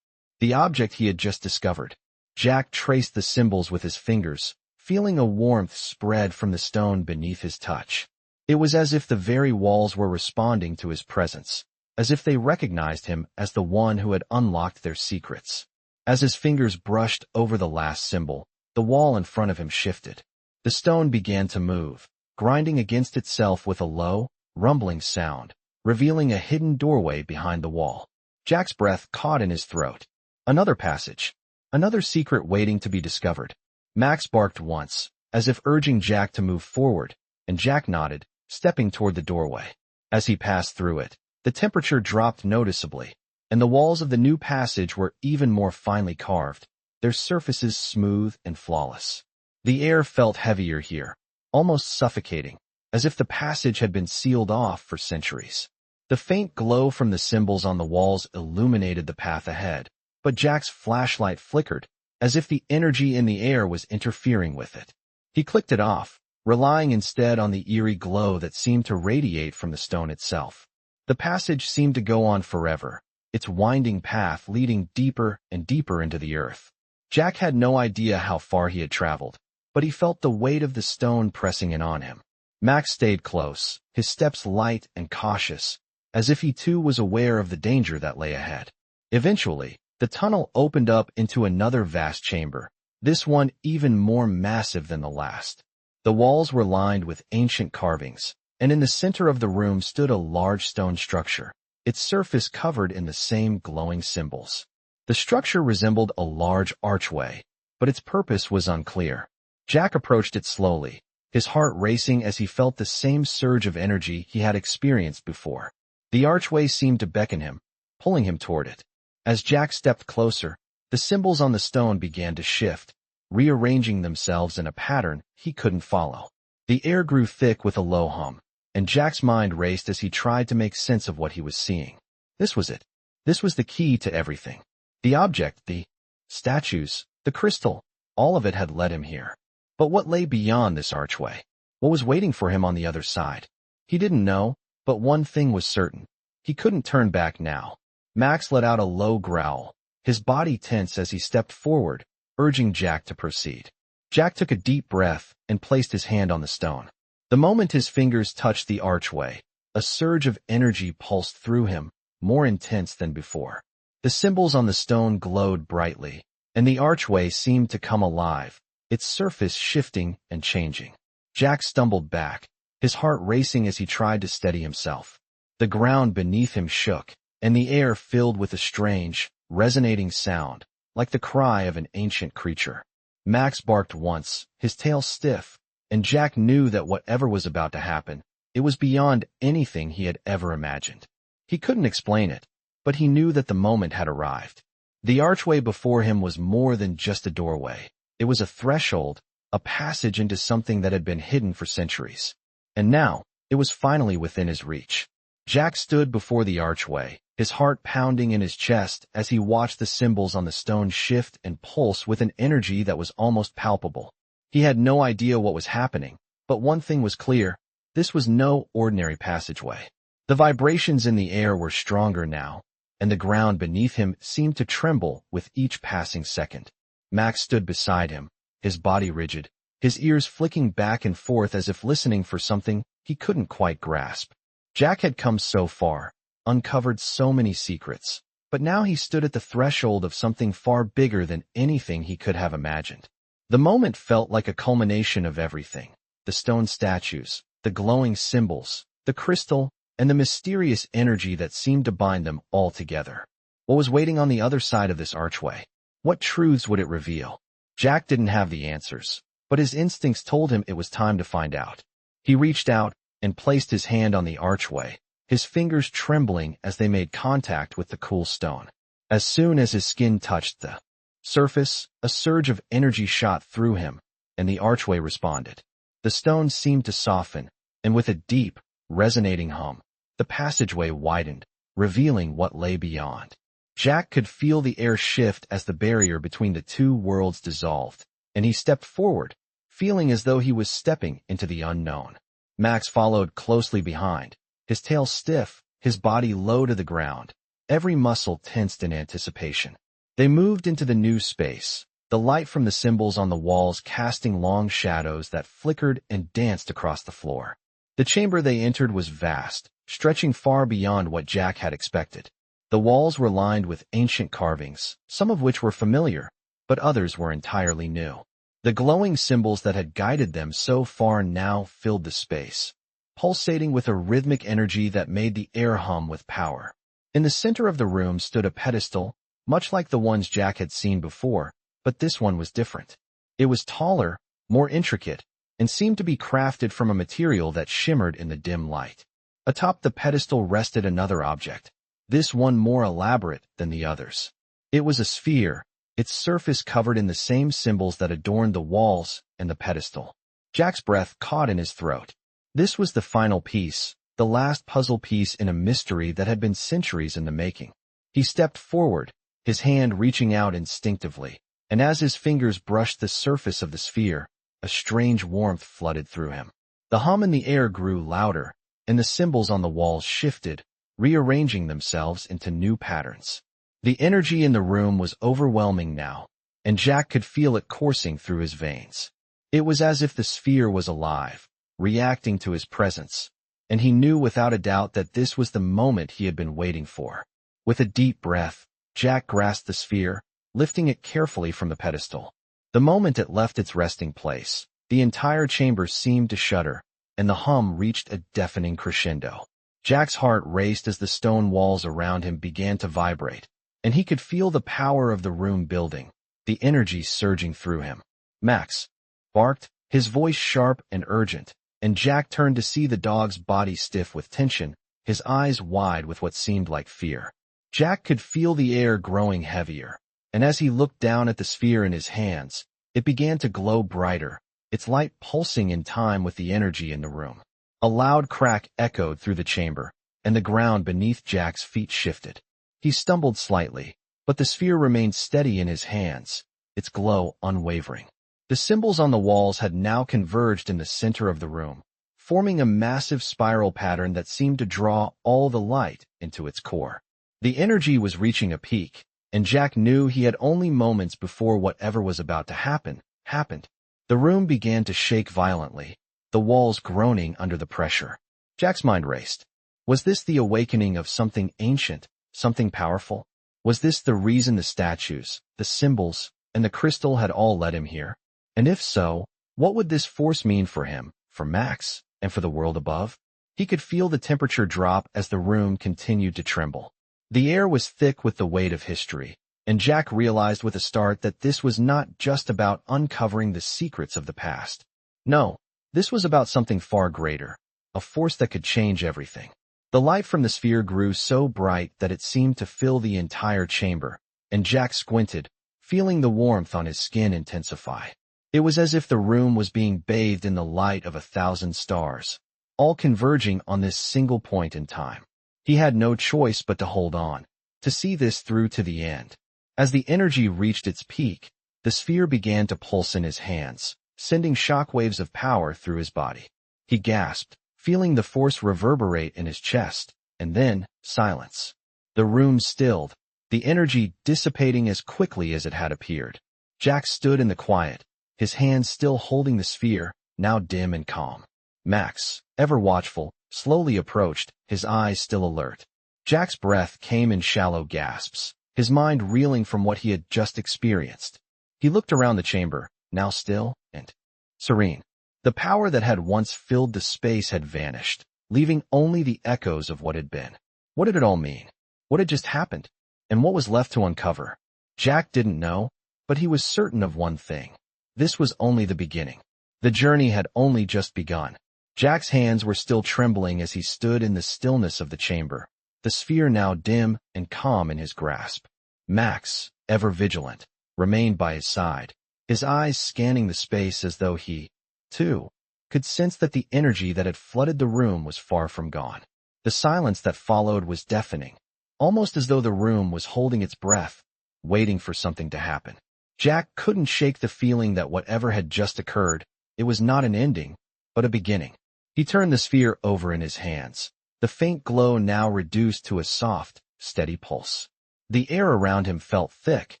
Speaker 1: the object he had just discovered. Jack traced the symbols with his fingers, feeling a warmth spread from the stone beneath his touch. It was as if the very walls were responding to his presence, as if they recognized him as the one who had unlocked their secrets. As his fingers brushed over the last symbol, the wall in front of him shifted. The stone began to move, grinding against itself with a low, rumbling sound, revealing a hidden doorway behind the wall. Jack's breath caught in his throat. Another passage. Another secret waiting to be discovered. Max barked once, as if urging Jack to move forward, and Jack nodded, stepping toward the doorway. As he passed through it, the temperature dropped noticeably, and the walls of the new passage were even more finely carved, their surfaces smooth and flawless. The air felt heavier here, almost suffocating, as if the passage had been sealed off for centuries. The faint glow from the symbols on the walls illuminated the path ahead, but Jack's flashlight flickered, as if the energy in the air was interfering with it. He clicked it off, relying instead on the eerie glow that seemed to radiate from the stone itself. The passage seemed to go on forever, its winding path leading deeper and deeper into the earth. Jack had no idea how far he had traveled, but he felt the weight of the stone pressing in on him. Max stayed close, his steps light and cautious, as if he too was aware of the danger that lay ahead. Eventually, the tunnel opened up into another vast chamber, this one even more massive than the last. The walls were lined with ancient carvings, and in the center of the room stood a large stone structure, its surface covered in the same glowing symbols. The structure resembled a large archway, but its purpose was unclear. Jack approached it slowly, his heart racing as he felt the same surge of energy he had experienced before. The archway seemed to beckon him, pulling him toward it. As Jack stepped closer, the symbols on the stone began to shift, rearranging themselves in a pattern he couldn't follow. The air grew thick with a low hum, and Jack's mind raced as he tried to make sense of what he was seeing. This was it. This was the key to everything. The object, the statues, the crystal, all of it had led him here. But what lay beyond this archway? What was waiting for him on the other side? He didn't know, but one thing was certain. He couldn't turn back now. Max let out a low growl, his body tense as he stepped forward, urging Jack to proceed. Jack took a deep breath and placed his hand on the stone. The moment his fingers touched the archway, a surge of energy pulsed through him, more intense than before. The symbols on the stone glowed brightly, and the archway seemed to come alive, its surface shifting and changing. Jack stumbled back, his heart racing as he tried to steady himself. The ground beneath him shook, and the air filled with a strange, resonating sound, like the cry of an ancient creature. Max barked once, his tail stiff, and Jack knew that whatever was about to happen, it was beyond anything he had ever imagined. He couldn't explain it, but he knew that the moment had arrived. The archway before him was more than just a doorway. It was a threshold, a passage into something that had been hidden for centuries. And now, it was finally within his reach. Jack stood before the archway, his heart pounding in his chest as he watched the symbols on the stone shift and pulse with an energy that was almost palpable. He had no idea what was happening, but one thing was clear: this was no ordinary passageway. The vibrations in the air were stronger now, and the ground beneath him seemed to tremble with each passing second. Max stood beside him, his body rigid, his ears flicking back and forth as if listening for something he couldn't quite grasp. Jack had come so far, uncovered so many secrets, but now he stood at the threshold of something far bigger than anything he could have imagined. The moment felt like a culmination of everything: the stone statues, the glowing symbols, the crystal, and the mysterious energy that seemed to bind them all together. What was waiting on the other side of this archway? What truths would it reveal? Jack didn't have the answers, but his instincts told him it was time to find out. He reached out and placed his hand on the archway, his fingers trembling as they made contact with the cool stone. As soon as his skin touched the surface, a surge of energy shot through him, and the archway responded. The stone seemed to soften, and with a deep, resonating hum, the passageway widened, revealing what lay beyond. Jack could feel the air shift as the barrier between the two worlds dissolved, and he stepped forward, feeling as though he was stepping into the unknown. Max followed closely behind, his tail stiff, his body low to the ground, every muscle tensed in anticipation. They moved into the new space, the light from the symbols on the walls casting long shadows that flickered and danced across the floor. The chamber they entered was vast, stretching far beyond what Jack had expected. The walls were lined with ancient carvings, some of which were familiar, but others were entirely new. The glowing symbols that had guided them so far now filled the space, pulsating with a rhythmic energy that made the air hum with power. In the center of the room stood a pedestal, much like the ones Jack had seen before, but this one was different. It was taller, more intricate, and seemed to be crafted from a material that shimmered in the dim light. Atop the pedestal rested another object, this one more elaborate than the others. It was a sphere, its surface covered in the same symbols that adorned the walls and the pedestal. Jack's breath caught in his throat. This was the final piece, the last puzzle piece in a mystery that had been centuries in the making. He stepped forward, his hand reaching out instinctively, and as his fingers brushed the surface of the sphere, a strange warmth flooded through him. The hum in the air grew louder, and the symbols on the walls shifted, rearranging themselves into new patterns. The energy in the room was overwhelming now, and Jack could feel it coursing through his veins. It was as if the sphere was alive, reacting to his presence, and he knew without a doubt that this was the moment he had been waiting for. With a deep breath, Jack grasped the sphere, lifting it carefully from the pedestal. The moment it left its resting place, the entire chamber seemed to shudder, and the hum reached a deafening crescendo. Jack's heart raced as the stone walls around him began to vibrate, and he could feel the power of the room building, the energy surging through him. "Max!" barked, his voice sharp and urgent, and Jack turned to see the dog's body stiff with tension, his eyes wide with what seemed like fear. Jack could feel the air growing heavier, and as he looked down at the sphere in his hands, it began to glow brighter, its light pulsing in time with the energy in the room. A loud crack echoed through the chamber, and the ground beneath Jack's feet shifted. He stumbled slightly, but the sphere remained steady in his hands, its glow unwavering. The symbols on the walls had now converged in the center of the room, forming a massive spiral pattern that seemed to draw all the light into its core. The energy was reaching a peak, and Jack knew he had only moments before whatever was about to happen happened. The room began to shake violently, the walls groaning under the pressure. Jack's mind raced. Was this the awakening of something ancient, something powerful? Was this the reason the statues, the symbols, and the crystal had all led him here? And if so, what would this force mean for him, for Max, and for the world above? He could feel the temperature drop as the room continued to tremble. The air was thick with the weight of history, and Jack realized with a start that this was not just about uncovering the secrets of the past. No, this was about something far greater, a force that could change everything. The light from the sphere grew so bright that it seemed to fill the entire chamber, and Jack squinted, feeling the warmth on his skin intensify. It was as if the room was being bathed in the light of 1,000 stars, all converging on this single point in time. He had no choice but to hold on, to see this through to the end. As the energy reached its peak, the sphere began to pulse in his hands, sending shockwaves of power through his body. He gasped, feeling the force reverberate in his chest, and then silence. The room stilled, the energy dissipating as quickly as it had appeared. Jack stood in the quiet, his hands still holding the sphere, now dim and calm. Max, ever watchful, slowly approached, his eyes still alert. Jack's breath came in shallow gasps, his mind reeling from what he had just experienced. He looked around the chamber, now still and serene. The power that had once filled the space had vanished, leaving only the echoes of what had been. What did it all mean? What had just happened? And what was left to uncover? Jack didn't know, but he was certain of one thing. This was only the beginning. The journey had only just begun. Jack's hands were still trembling as he stood in the stillness of the chamber, the sphere now dim and calm in his grasp. Max, ever vigilant, remained by his side, his eyes scanning the space as though he, too, could sense that the energy that had flooded the room was far from gone. The silence that followed was deafening, almost as though the room was holding its breath, waiting for something to happen. Jack couldn't shake the feeling that whatever had just occurred, it was not an ending, but a beginning. He turned the sphere over in his hands, the faint glow now reduced to a soft, steady pulse. The air around him felt thick,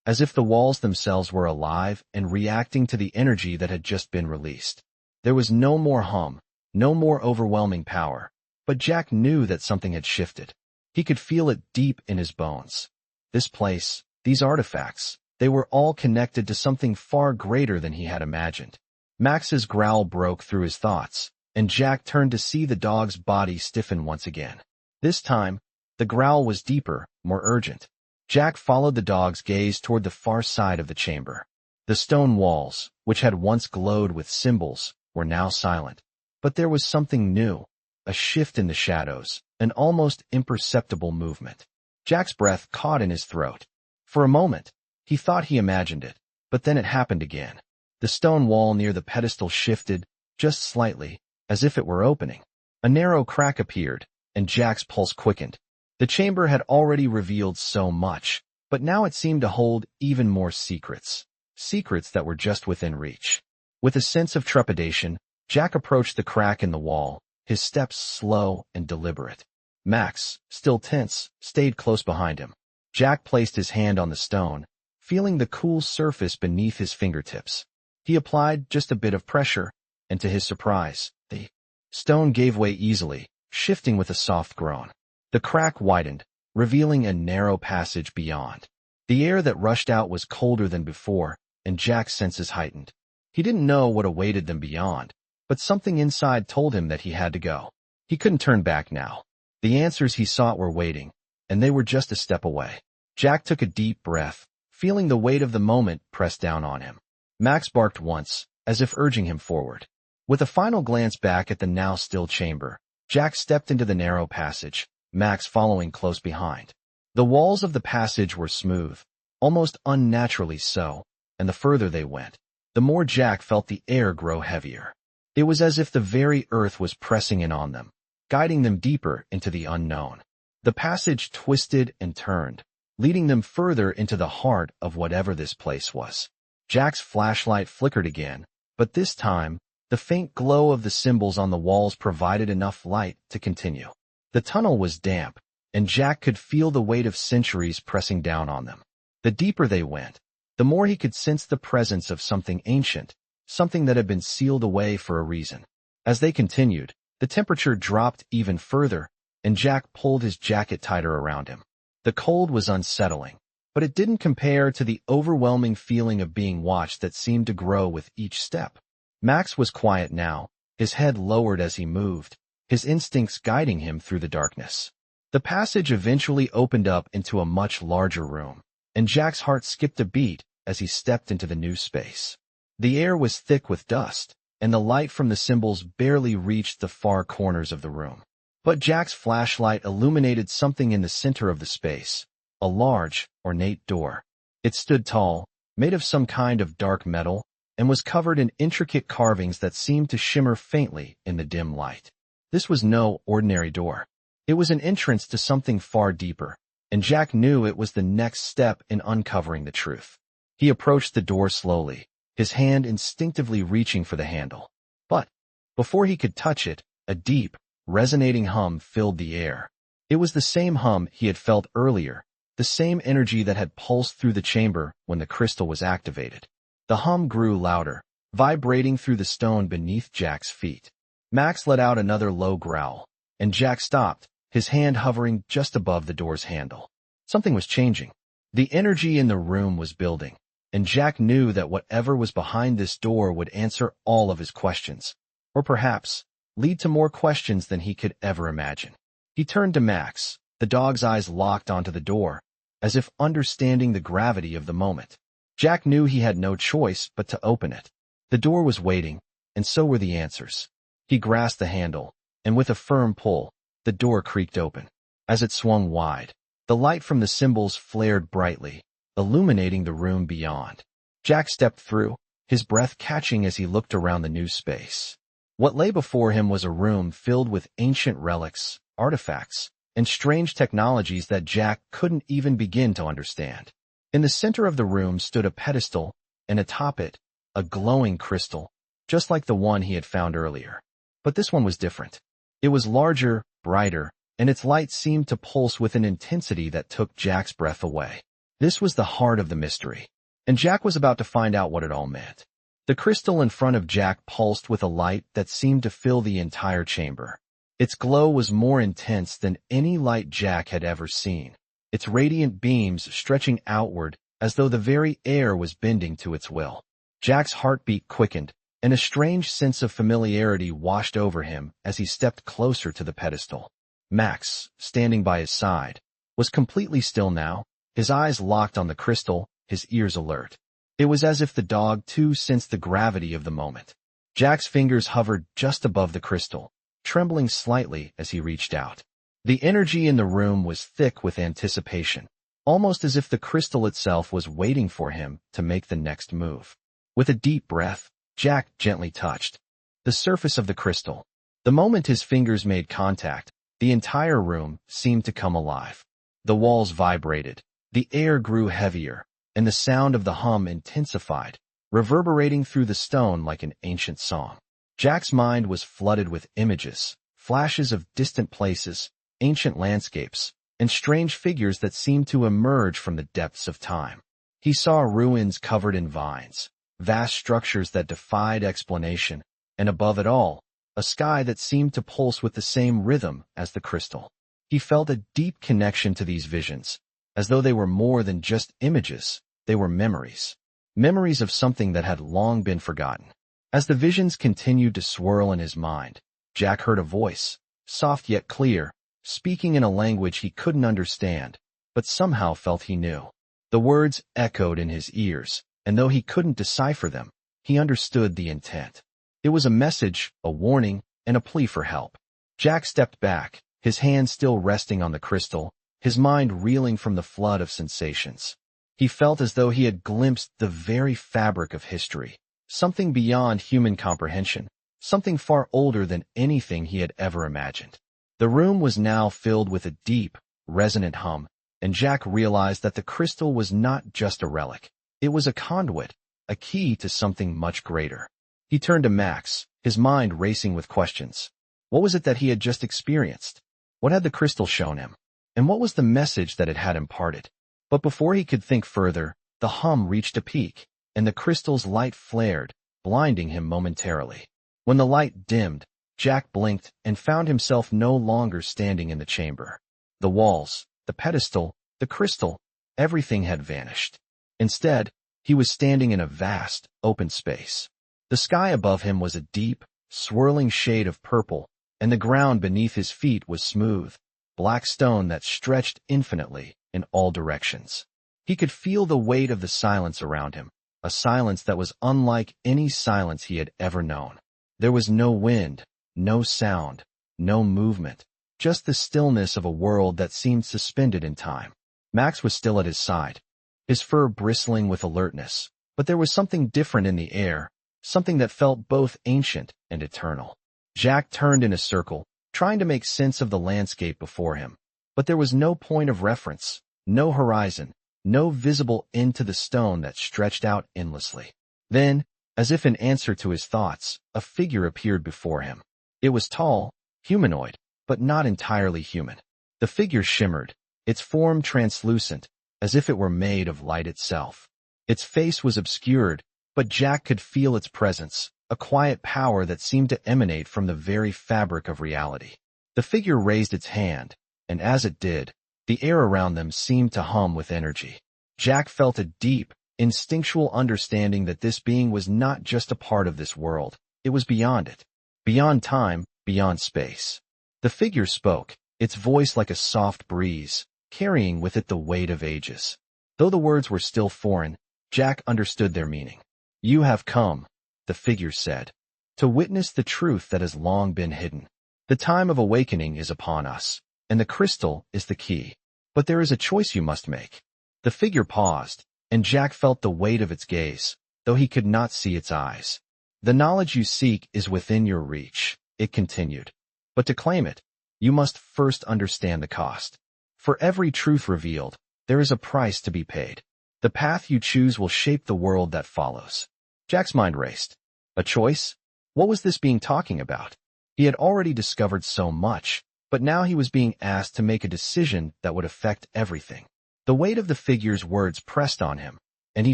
Speaker 1: as if the walls themselves were alive and reacting to the energy that had just been released. There was no more hum, no more overwhelming power, but Jack knew that something had shifted. He could feel it deep in his bones. This place, these artifacts, they were all connected to something far greater than he had imagined. Max's growl broke through his thoughts, and Jack turned to see the dog's body stiffen once again. This time, the growl was deeper, more urgent. Jack followed the dog's gaze toward the far side of the chamber. The stone walls, which had once glowed with symbols, were now silent. But there was something new, a shift in the shadows, an almost imperceptible movement. Jack's breath caught in his throat. For a moment, he thought he imagined it, but then it happened again. The stone wall near the pedestal shifted, just slightly, as if it were opening. A narrow crack appeared, and Jack's pulse quickened. The chamber had already revealed so much, but now it seemed to hold even more secrets. Secrets that were just within reach. With a sense of trepidation, Jack approached the crack in the wall, his steps slow and deliberate. Max, still tense, stayed close behind him. Jack placed his hand on the stone, feeling the cool surface beneath his fingertips. He applied just a bit of pressure, and to his surprise, the stone gave way easily, shifting with a soft groan. The crack widened, revealing a narrow passage beyond. The air that rushed out was colder than before, and Jack's senses heightened. He didn't know what awaited them beyond, but something inside told him that he had to go. He couldn't turn back now. The answers he sought were waiting, and they were just a step away. Jack took a deep breath, feeling the weight of the moment press down on him. Max barked once, as if urging him forward. With a final glance back at the now still chamber, Jack stepped into the narrow passage, Max following close behind. The walls of the passage were smooth, almost unnaturally so, and the further they went, the more Jack felt the air grow heavier. It was as if the very earth was pressing in on them, guiding them deeper into the unknown. The passage twisted and turned, leading them further into the heart of whatever this place was. Jack's flashlight flickered again, but this time, the faint glow of the symbols on the walls provided enough light to continue. The tunnel was damp, and Jack could feel the weight of centuries pressing down on them. The deeper they went, the more he could sense the presence of something ancient, something that had been sealed away for a reason. As they continued, the temperature dropped even further, and Jack pulled his jacket tighter around him. The cold was unsettling, but it didn't compare to the overwhelming feeling of being watched that seemed to grow with each step. Max was quiet now, his head lowered as he moved, his instincts guiding him through the darkness. The passage eventually opened up into a much larger room, and Jack's heart skipped a beat as he stepped into the new space. The air was thick with dust, and the light from the symbols barely reached the far corners of the room. But Jack's flashlight illuminated something in the center of the space, a large, ornate door. It stood tall, made of some kind of dark metal, and was covered in intricate carvings that seemed to shimmer faintly in the dim light. This was no ordinary door. It was an entrance to something far deeper, and Jack knew it was the next step in uncovering the truth. He approached the door slowly, his hand instinctively reaching for the handle. But before he could touch it, a deep, resonating hum filled the air. It was the same hum he had felt earlier, the same energy that had pulsed through the chamber when the crystal was activated. The hum grew louder, vibrating through the stone beneath Jack's feet. Max let out another low growl, and Jack stopped, his hand hovering just above the door's handle. Something was changing. The energy in the room was building, and Jack knew that whatever was behind this door would answer all of his questions, or perhaps lead to more questions than he could ever imagine. He turned to Max, the dog's eyes locked onto the door, as if understanding the gravity of the moment. Jack knew he had no choice but to open it. The door was waiting, and so were the answers. He grasped the handle, and with a firm pull, the door creaked open. As it swung wide, the light from the symbols flared brightly, illuminating the room beyond. Jack stepped through, his breath catching as he looked around the new space. What lay before him was a room filled with ancient relics, artifacts, and strange technologies that Jack couldn't even begin to understand. In the center of the room stood a pedestal, and atop it, a glowing crystal, just like the one he had found earlier. But this one was different. It was larger, brighter, and its light seemed to pulse with an intensity that took Jack's breath away. This was the heart of the mystery, and Jack was about to find out what it all meant. The crystal in front of Jack pulsed with a light that seemed to fill the entire chamber. Its glow was more intense than any light Jack had ever seen, its radiant beams stretching outward as though the very air was bending to its will. Jack's heartbeat quickened, and a strange sense of familiarity washed over him as he stepped closer to the pedestal. Max, standing by his side, was completely still now, his eyes locked on the crystal, his ears alert. It was as if the dog too sensed the gravity of the moment. Jack's fingers hovered just above the crystal, trembling slightly as he reached out. The energy in the room was thick with anticipation, almost as if the crystal itself was waiting for him to make the next move. With a deep breath, Jack gently touched the surface of the crystal. The moment his fingers made contact, the entire room seemed to come alive. The walls vibrated, the air grew heavier, and the sound of the hum intensified, reverberating through the stone like an ancient song. Jack's mind was flooded with images, flashes of distant places, ancient landscapes, and strange figures that seemed to emerge from the depths of time. He saw ruins covered in vines, vast structures that defied explanation, and above it all, a sky that seemed to pulse with the same rhythm as the crystal. He felt a deep connection to these visions, as though they were more than just images, they were memories. Memories of something that had long been forgotten. As the visions continued to swirl in his mind, Jack heard a voice, soft yet clear, speaking in a language he couldn't understand, but somehow felt he knew. The words echoed in his ears, and though he couldn't decipher them, he understood the intent. It was a message, a warning, and a plea for help. Jack stepped back, his hand still resting on the crystal, his mind reeling from the flood of sensations. He felt as though he had glimpsed the very fabric of history, something beyond human comprehension, something far older than anything he had ever imagined. The room was now filled with a deep, resonant hum, and Jack realized that the crystal was not just a relic. It was a conduit, a key to something much greater. He turned to Max, his mind racing with questions. What was it that he had just experienced? What had the crystal shown him? And what was the message that it had imparted? But before he could think further, the hum reached a peak, and the crystal's light flared, blinding him momentarily. When the light dimmed, Jack blinked and found himself no longer standing in the chamber. The walls, the pedestal, the crystal, everything had vanished. Instead, he was standing in a vast, open space. The sky above him was a deep, swirling shade of purple, and the ground beneath his feet was smooth, black stone that stretched infinitely in all directions. He could feel the weight of the silence around him, a silence that was unlike any silence he had ever known. There was no wind, no sound, no movement, just the stillness of a world that seemed suspended in time. Max was still at his side, his fur bristling with alertness, but there was something different in the air, something that felt both ancient and eternal. Jack turned in a circle, trying to make sense of the landscape before him. But there was no point of reference, no horizon, no visible end to the stone that stretched out endlessly. Then, as if in answer to his thoughts, a figure appeared before him. It was tall, humanoid, but not entirely human. The figure shimmered, its form translucent, as if it were made of light itself. Its face was obscured, but Jack could feel its presence, a quiet power that seemed to emanate from the very fabric of reality. The figure raised its hand, and as it did, the air around them seemed to hum with energy. Jack felt a deep, instinctual understanding that this being was not just a part of this world, it was beyond it. Beyond time, beyond space. The figure spoke, its voice like a soft breeze, carrying with it the weight of ages. Though the words were still foreign, Jack understood their meaning. "You have come," the figure said, "to witness the truth that has long been hidden. The time of awakening is upon us, and the crystal is the key. But there is a choice you must make." The figure paused, and Jack felt the weight of its gaze, though he could not see its eyes. "The knowledge you seek is within your reach," it continued. "But to claim it, you must first understand the cost. For every truth revealed, there is a price to be paid. The path you choose will shape the world that follows." Jack's mind raced. A choice? What was this being talking about? He had already discovered so much, but now he was being asked to make a decision that would affect everything. The weight of the figure's words pressed on him, and he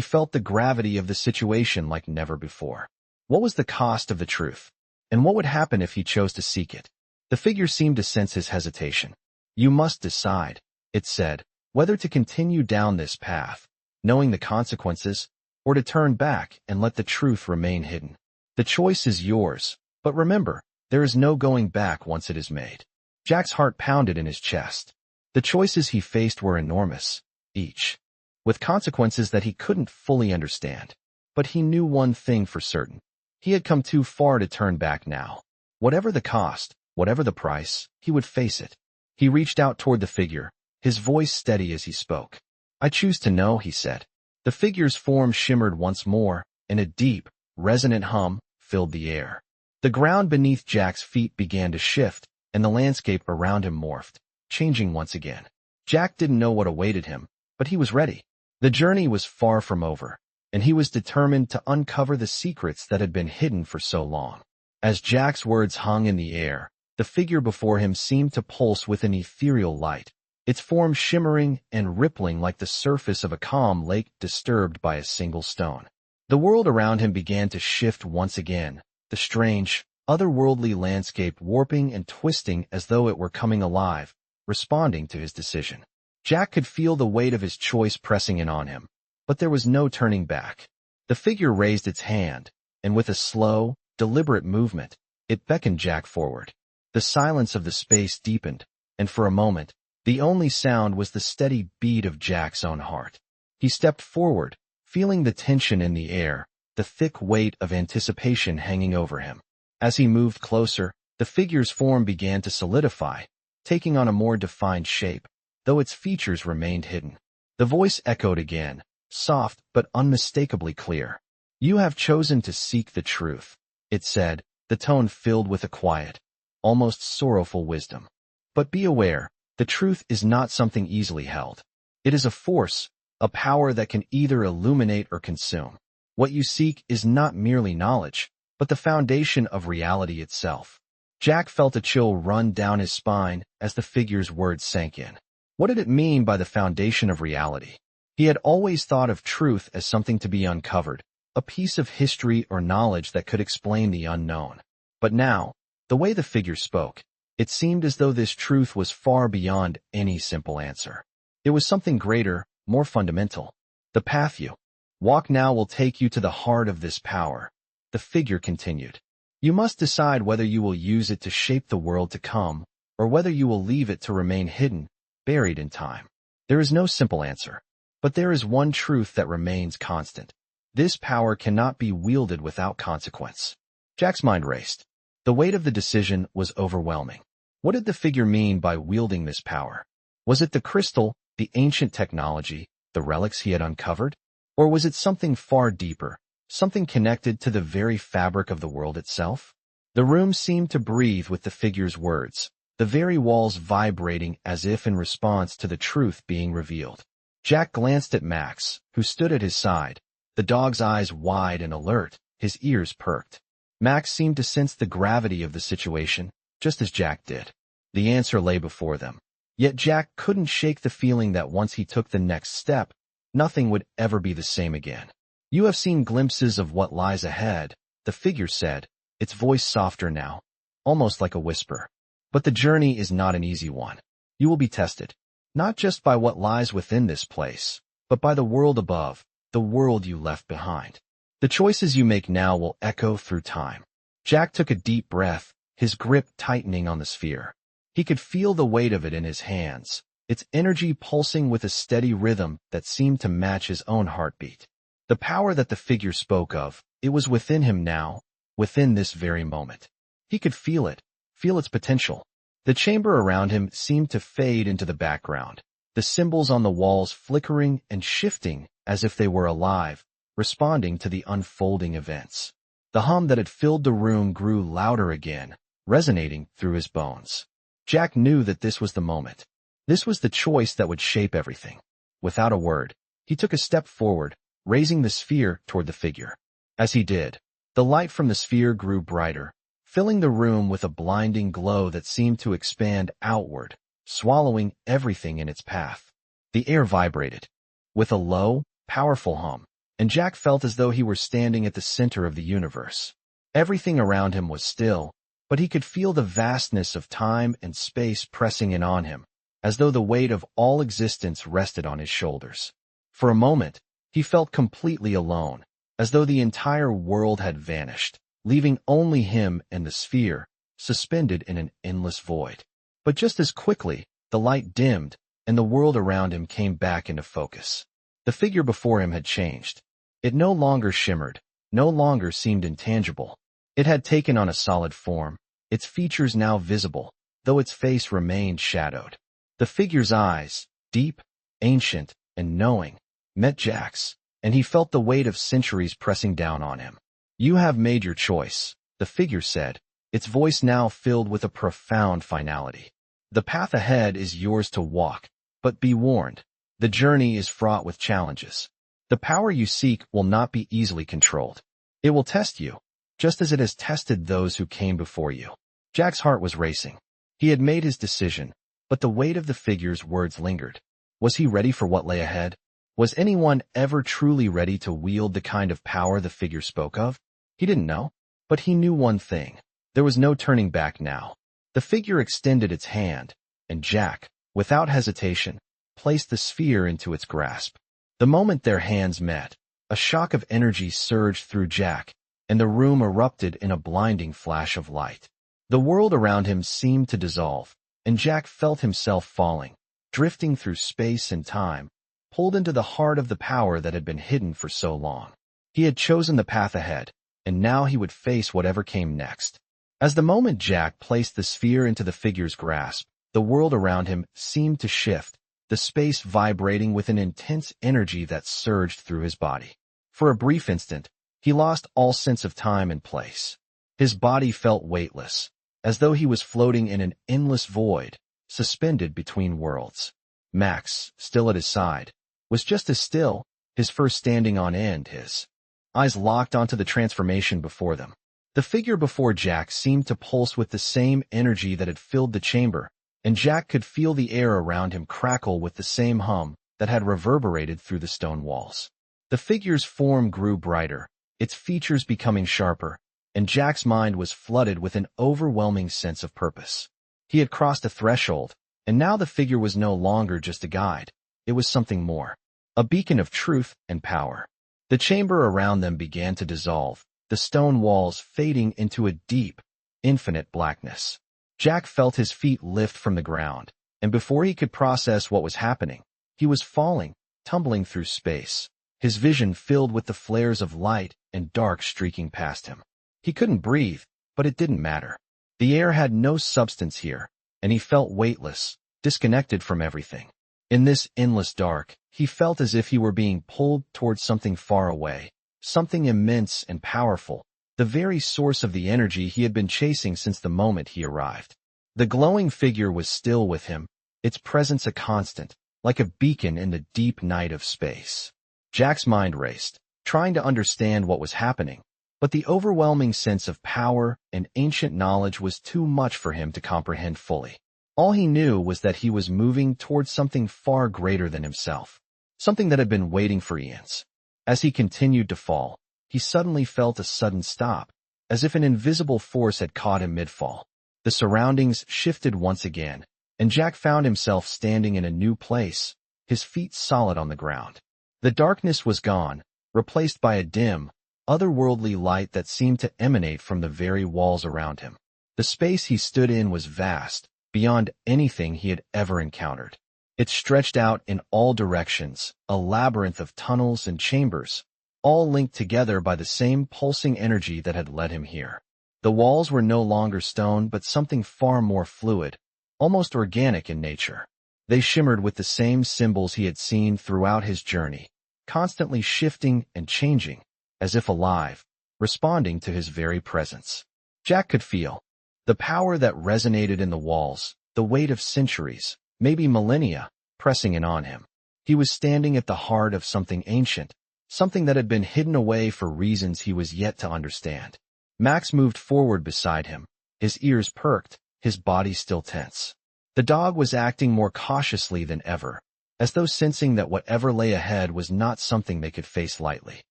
Speaker 1: felt the gravity of the situation like never before. What was the cost of the truth? And what would happen if he chose to seek it? The figure seemed to sense his hesitation. "You must decide," it said, "whether to continue down this path, knowing the consequences, or to turn back and let the truth remain hidden. The choice is yours, but remember, there is no going back once it is made." Jack's heart pounded in his chest. The choices he faced were enormous, each with consequences that he couldn't fully understand. But he knew one thing for certain. He had come too far to turn back now. Whatever the cost, whatever the price, he would face it. He reached out toward the figure, his voice steady as he spoke. "I choose to know," he said. The figure's form shimmered once more, and a deep, resonant hum filled the air. The ground beneath Jack's feet began to shift, and the landscape around him morphed, changing once again. Jack didn't know what awaited him, but he was ready. The journey was far from over, and he was determined to uncover the secrets that had been hidden for so long. As Jack's words hung in the air, the figure before him seemed to pulse with an ethereal light, its form shimmering and rippling like the surface of a calm lake disturbed by a single stone. The world around him began to shift once again, the strange, otherworldly landscape warping and twisting as though it were coming alive, responding to his decision. Jack could feel the weight of his choice pressing in on him, but there was no turning back. The figure raised its hand, and with a slow, deliberate movement, it beckoned Jack forward. The silence of the space deepened, and for a moment, the only sound was the steady beat of Jack's own heart. He stepped forward, feeling the tension in the air, the thick weight of anticipation hanging over him. As he moved closer, the figure's form began to solidify, taking on a more defined shape, though its features remained hidden. The voice echoed again, soft but unmistakably clear. "You have chosen to seek the truth," it said, the tone filled with a quiet, almost sorrowful wisdom. "But be aware, the truth is not something easily held. It is a force, a power that can either illuminate or consume. What you seek is not merely knowledge, but the foundation of reality itself." Jack felt a chill run down his spine as the figure's words sank in. What did it mean by the foundation of reality? He had always thought of truth as something to be uncovered, a piece of history or knowledge that could explain the unknown. But now, the way the figure spoke, it seemed as though this truth was far beyond any simple answer. It was something greater, more fundamental. "The path you walk now will take you to the heart of this power," the figure continued. "You must decide whether you will use it to shape the world to come, or whether you will leave it to remain hidden, buried in time. There is no simple answer, but there is one truth that remains constant. This power cannot be wielded without consequence." Jack's mind raced. The weight of the decision was overwhelming. What did the figure mean by wielding this power? Was it the crystal, the ancient technology, the relics he had uncovered? Or was it something far deeper, something connected to the very fabric of the world itself? The room seemed to breathe with the figure's words, the very walls vibrating as if in response to the truth being revealed. Jack glanced at Max, who stood at his side, the dog's eyes wide and alert, his ears perked. Max seemed to sense the gravity of the situation, just as Jack did. The answer lay before them. Yet Jack couldn't shake the feeling that once he took the next step, nothing would ever be the same again. "You have seen glimpses of what lies ahead," the figure said, its voice softer now, almost like a whisper. "But the journey is not an easy one. You will be tested, not just by what lies within this place, but by the world above, the world you left behind. The choices you make now will echo through time." Jack took a deep breath, his grip tightening on the sphere. He could feel the weight of it in his hands, its energy pulsing with a steady rhythm that seemed to match his own heartbeat. The power that the figure spoke of, it was within him now, within this very moment. He could feel it, feel its potential. The chamber around him seemed to fade into the background, the symbols on the walls flickering and shifting as if they were alive, responding to the unfolding events. The hum that had filled the room grew louder again, resonating through his bones. Jack knew that this was the moment. This was the choice that would shape everything. Without a word, he took a step forward, raising the sphere toward the figure. As he did, the light from the sphere grew brighter, filling the room with a blinding glow that seemed to expand outward, swallowing everything in its path. The air vibrated with a low, powerful hum, and Jack felt as though he were standing at the center of the universe. Everything around him was still, but he could feel the vastness of time and space pressing in on him, as though the weight of all existence rested on his shoulders. For a moment, he felt completely alone, as though the entire world had vanished, leaving only him and the sphere, suspended in an endless void. But just as quickly, the light dimmed, and the world around him came back into focus. The figure before him had changed. It no longer shimmered, no longer seemed intangible. It had taken on a solid form, its features now visible, though its face remained shadowed. The figure's eyes, deep, ancient, and knowing, met Jack's, and he felt the weight of centuries pressing down on him. "You have made your choice," the figure said, its voice now filled with a profound finality. "The path ahead is yours to walk, but be warned, the journey is fraught with challenges. The power you seek will not be easily controlled. It will test you, just as it has tested those who came before you." Jack's heart was racing. He had made his decision, but the weight of the figure's words lingered. Was he ready for what lay ahead? Was anyone ever truly ready to wield the kind of power the figure spoke of? He didn't know, but he knew one thing. There was no turning back now. The figure extended its hand, and Jack, without hesitation, placed the sphere into its grasp. The moment their hands met, a shock of energy surged through Jack, and the room erupted in a blinding flash of light. The world around him seemed to dissolve, and Jack felt himself falling, drifting through space and time, pulled into the heart of the power that had been hidden for so long. He had chosen the path ahead, and now he would face whatever came next. As the moment Jack placed the sphere into the figure's grasp, the world around him seemed to shift, the space vibrating with an intense energy that surged through his body. For a brief instant, he lost all sense of time and place. His body felt weightless, as though he was floating in an endless void, suspended between worlds. Max, still at his side, was just as still, his fur standing on end, his eyes locked onto the transformation before them. The figure before Jack seemed to pulse with the same energy that had filled the chamber, and Jack could feel the air around him crackle with the same hum that had reverberated through the stone walls. The figure's form grew brighter, its features becoming sharper, and Jack's mind was flooded with an overwhelming sense of purpose. He had crossed a threshold, and now the figure was no longer just a guide. It was something more, a beacon of truth and power. The chamber around them began to dissolve, the stone walls fading into a deep, infinite blackness. Jack felt his feet lift from the ground, and before he could process what was happening, he was falling, tumbling through space, his vision filled with the flares of light and dark streaking past him. He couldn't breathe, but it didn't matter. The air had no substance here, and he felt weightless, disconnected from everything. In this endless dark, he felt as if he were being pulled towards something far away, something immense and powerful, the very source of the energy he had been chasing since the moment he arrived. The glowing figure was still with him, its presence a constant, like a beacon in the deep night of space. Jack's mind raced, trying to understand what was happening, but the overwhelming sense of power and ancient knowledge was too much for him to comprehend fully. All he knew was that he was moving towards something far greater than himself, something that had been waiting for eons. As he continued to fall, he suddenly felt a sudden stop, as if an invisible force had caught him mid-fall. The surroundings shifted once again, and Jack found himself standing in a new place, his feet solid on the ground. The darkness was gone, replaced by a dim, otherworldly light that seemed to emanate from the very walls around him. The space he stood in was vast, beyond anything he had ever encountered. It stretched out in all directions, a labyrinth of tunnels and chambers, all linked together by the same pulsing energy that had led him here. The walls were no longer stone but something far more fluid, almost organic in nature. They shimmered with the same symbols he had seen throughout his journey, constantly shifting and changing, as if alive, responding to his very presence. Jack could feel the power that resonated in the walls, the weight of centuries, maybe millennia, pressing in on him. He was standing at the heart of something ancient, something that had been hidden away for reasons he was yet to understand. Max moved forward beside him, his ears perked, his body still tense. The dog was acting more cautiously than ever, as though sensing that whatever lay ahead was not something they could face lightly.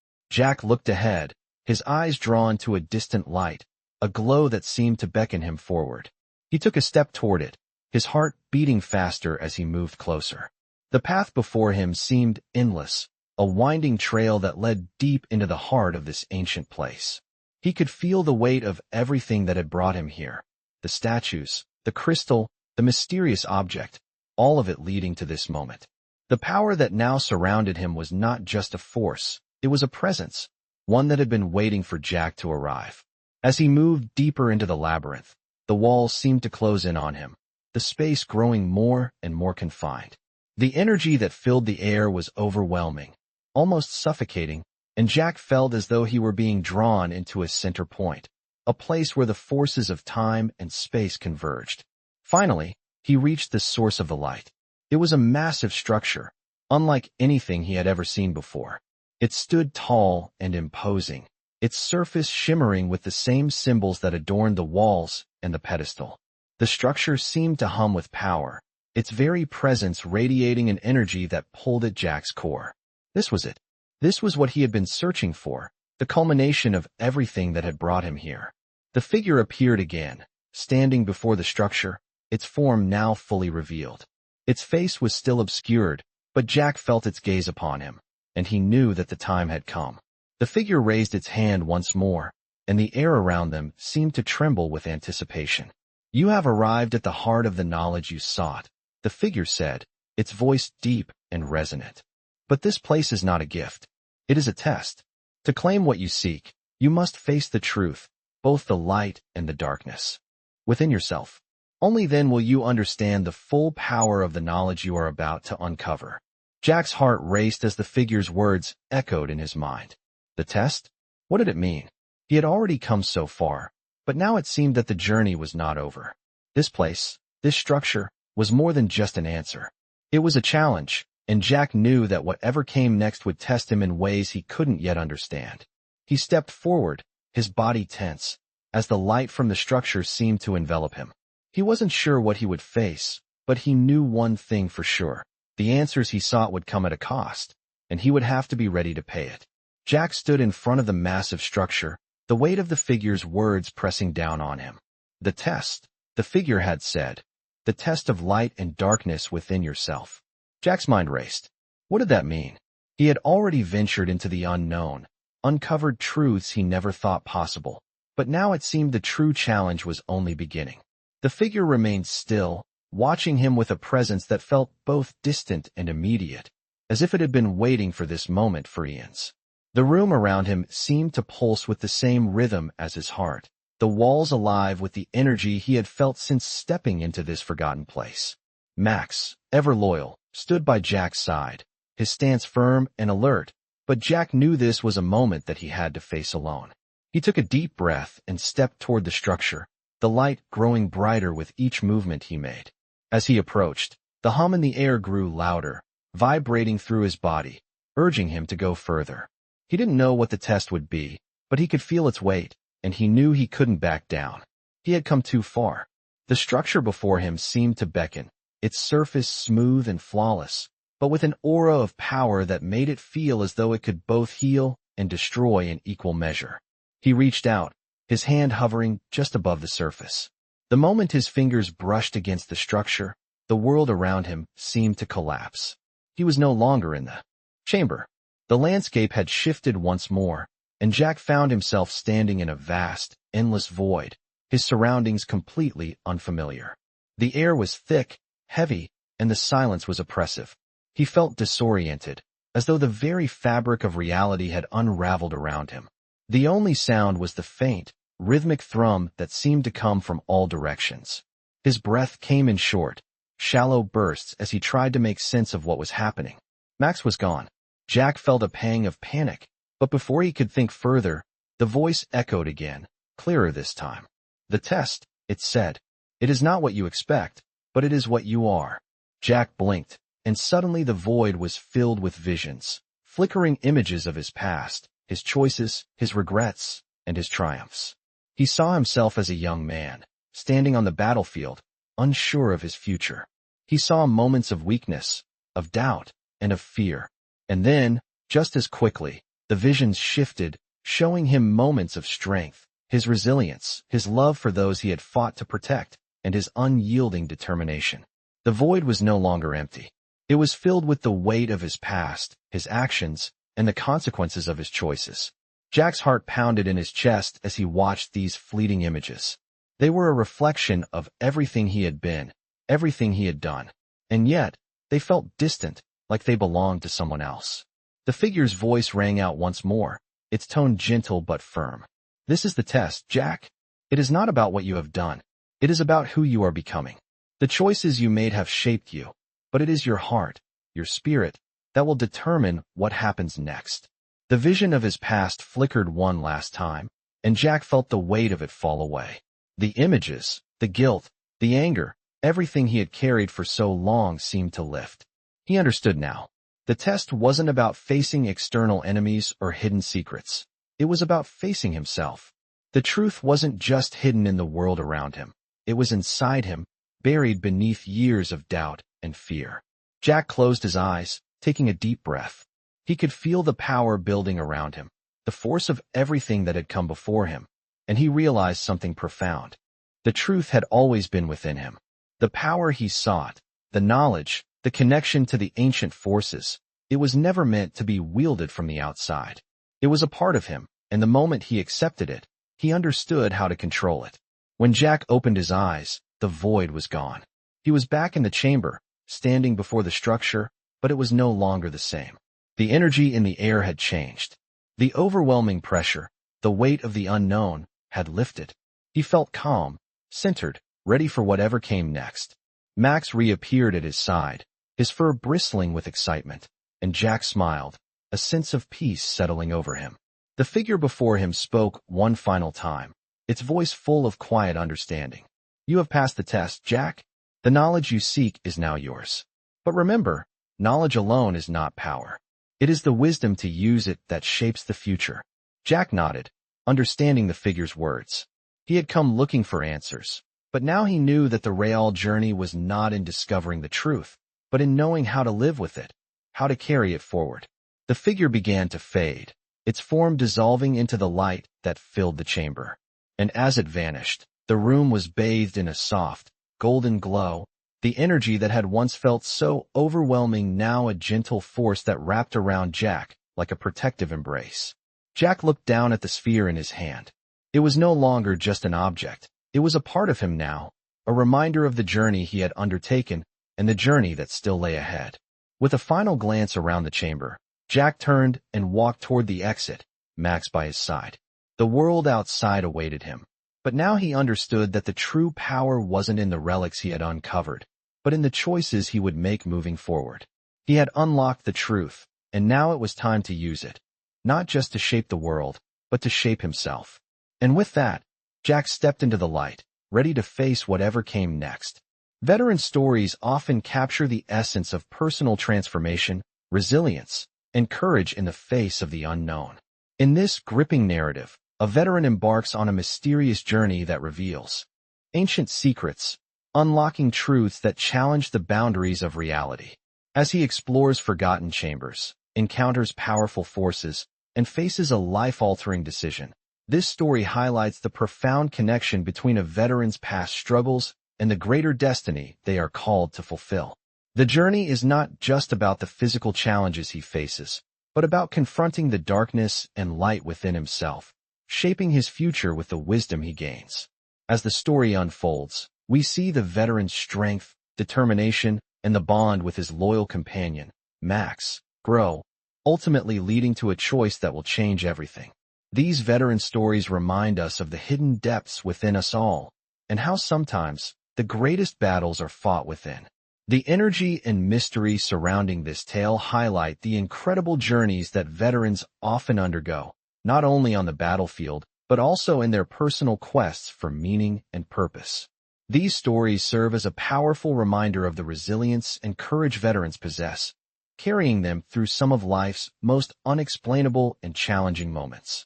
Speaker 1: Jack looked ahead, his eyes drawn to a distant light, a glow that seemed to beckon him forward. He took a step toward it, his heart beating faster as he moved closer. The path before him seemed endless, a winding trail that led deep into the heart of this ancient place. He could feel the weight of everything that had brought him here, the statues, the crystal, the mysterious object, all of it leading to this moment. The power that now surrounded him was not just a force, it was a presence, one that had been waiting for Jack to arrive. As he moved deeper into the labyrinth, the walls seemed to close in on him, the space growing more and more confined. The energy that filled the air was overwhelming, almost suffocating, and Jack felt as though he were being drawn into a center point, a place where the forces of time and space converged. Finally, he reached the source of the light. It was a massive structure, unlike anything he had ever seen before. It stood tall and imposing, its surface shimmering with the same symbols that adorned the walls and the pedestal. The structure seemed to hum with power, its very presence radiating an energy that pulled at Jack's core. This was it. This was what he had been searching for, the culmination of everything that had brought him here. The figure appeared again, standing before the structure, its form now fully revealed. Its face was still obscured, but Jack felt its gaze upon him, and he knew that the time had come. The figure raised its hand once more, and the air around them seemed to tremble with anticipation. "You have arrived at the heart of the knowledge you sought," the figure said, its voice deep and resonant. "But this place is not a gift. It is a test. To claim what you seek, you must face the truth, both the light and the darkness, within yourself. Only then will you understand the full power of the knowledge you are about to uncover." Jack's heart raced as the figure's words echoed in his mind. The test? What did it mean? He had already come so far, but now it seemed that the journey was not over. This place, this structure, was more than just an answer. It was a challenge, and Jack knew that whatever came next would test him in ways he couldn't yet understand. He stepped forward, his body tense, as the light from the structure seemed to envelop him. He wasn't sure what he would face, but he knew one thing for sure. The answers he sought would come at a cost, and he would have to be ready to pay it. Jack stood in front of the massive structure, the weight of the figure's words pressing down on him. The test, the figure had said, the test of light and darkness within yourself. Jack's mind raced. What did that mean? He had already ventured into the unknown, uncovered truths he never thought possible, but now it seemed the true challenge was only beginning. The figure remained still, watching him with a presence that felt both distant and immediate, as if it had been waiting for this moment for eons. The room around him seemed to pulse with the same rhythm as his heart, the walls alive with the energy he had felt since stepping into this forgotten place. Max, ever loyal, stood by Jack's side, his stance firm and alert, but Jack knew this was a moment that he had to face alone. He took a deep breath and stepped toward the structure, the light growing brighter with each movement he made. As he approached, the hum in the air grew louder, vibrating through his body, urging him to go further. He didn't know what the test would be, but he could feel its weight, and he knew he couldn't back down. He had come too far. The structure before him seemed to beckon, its surface smooth and flawless, but with an aura of power that made it feel as though it could both heal and destroy in equal measure. He reached out, his hand hovering just above the surface. The moment his fingers brushed against the structure, the world around him seemed to collapse. He was no longer in the chamber. The landscape had shifted once more, and Jack found himself standing in a vast, endless void, his surroundings completely unfamiliar. The air was thick, heavy, and the silence was oppressive. He felt disoriented, as though the very fabric of reality had unraveled around him. The only sound was the faint, rhythmic thrum that seemed to come from all directions. His breath came in short, shallow bursts as he tried to make sense of what was happening. Max was gone. Jack felt a pang of panic, but before he could think further, the voice echoed again, clearer this time. The test, it said. It is not what you expect, but it is what you are. Jack blinked, and suddenly the void was filled with visions, flickering images of his past, his choices, his regrets, and his triumphs. He saw himself as a young man, standing on the battlefield, unsure of his future. He saw moments of weakness, of doubt, and of fear. And then, just as quickly, the visions shifted, showing him moments of strength, his resilience, his love for those he had fought to protect, and his unyielding determination. The void was no longer empty. It was filled with the weight of his past, his actions, and the consequences of his choices. Jack's heart pounded in his chest as he watched these fleeting images. They were a reflection of everything he had been, everything he had done, and yet, they felt distant, like they belonged to someone else. The figure's voice rang out once more, its tone gentle but firm. This is the test, Jack. It is not about what you have done. It is about who you are becoming. The choices you made have shaped you, but it is your heart, your spirit, that will determine what happens next. The vision of his past flickered one last time, and Jack felt the weight of it fall away. The images, the guilt, the anger, everything he had carried for so long seemed to lift. He understood now. The test wasn't about facing external enemies or hidden secrets. It was about facing himself. The truth wasn't just hidden in the world around him. It was inside him, buried beneath years of doubt and fear. Jack closed his eyes, taking a deep breath. He could feel the power building around him, the force of everything that had come before him, and he realized something profound. The truth had always been within him. The power he sought, the knowledge, the connection to the ancient forces, it was never meant to be wielded from the outside. It was a part of him, and the moment he accepted it, he understood how to control it. When Jack opened his eyes, the void was gone. He was back in the chamber, standing before the structure, but it was no longer the same. The energy in the air had changed. The overwhelming pressure, the weight of the unknown, had lifted. He felt calm, centered, ready for whatever came next. Max reappeared at his side, his fur bristling with excitement, and Jack smiled, a sense of peace settling over him. The figure before him spoke one final time, its voice full of quiet understanding. You have passed the test, Jack. The knowledge you seek is now yours. But remember, knowledge alone is not power. It is the wisdom to use it that shapes the future. Jack nodded, understanding the figure's words. He had come looking for answers, but now he knew that the real journey was not in discovering the truth, but in knowing how to live with it, how to carry it forward. The figure began to fade, its form dissolving into the light that filled the chamber. And as it vanished, the room was bathed in a soft, golden glow, the energy that had once felt so overwhelming now a gentle force that wrapped around Jack like a protective embrace. Jack looked down at the sphere in his hand. It was no longer just an object. It was a part of him now, a reminder of the journey he had undertaken and the journey that still lay ahead. With a final glance around the chamber, Jack turned and walked toward the exit, Max by his side. The world outside awaited him, but now he understood that the true power wasn't in the relics he had uncovered, but in the choices he would make moving forward. He had unlocked the truth, and now it was time to use it, not just to shape the world, but to shape himself. And with that, Jack stepped into the light, ready to face whatever came next. Veteran stories often capture the essence of personal transformation, resilience, and courage in the face of the unknown. In this gripping narrative, a veteran embarks on a mysterious journey that reveals ancient secrets, unlocking truths that challenge the boundaries of reality. As he explores forgotten chambers, encounters powerful forces, and faces a life-altering decision, this story highlights the profound connection between a veteran's past struggles and the greater destiny they are called to fulfill. The journey is not just about the physical challenges he faces, but about confronting the darkness and light within himself, shaping his future with the wisdom he gains. As the story unfolds, we see the veteran's strength, determination, and the bond with his loyal companion, Max, grow, ultimately leading to a choice that will change everything. These veteran stories remind us of the hidden depths within us all, and how sometimes the greatest battles are fought within. The energy and mystery surrounding this tale highlight the incredible journeys that veterans often undergo, not only on the battlefield, but also in their personal quests for meaning and purpose. These stories serve as a powerful reminder of the resilience and courage veterans possess, carrying them through some of life's most unexplainable and challenging moments.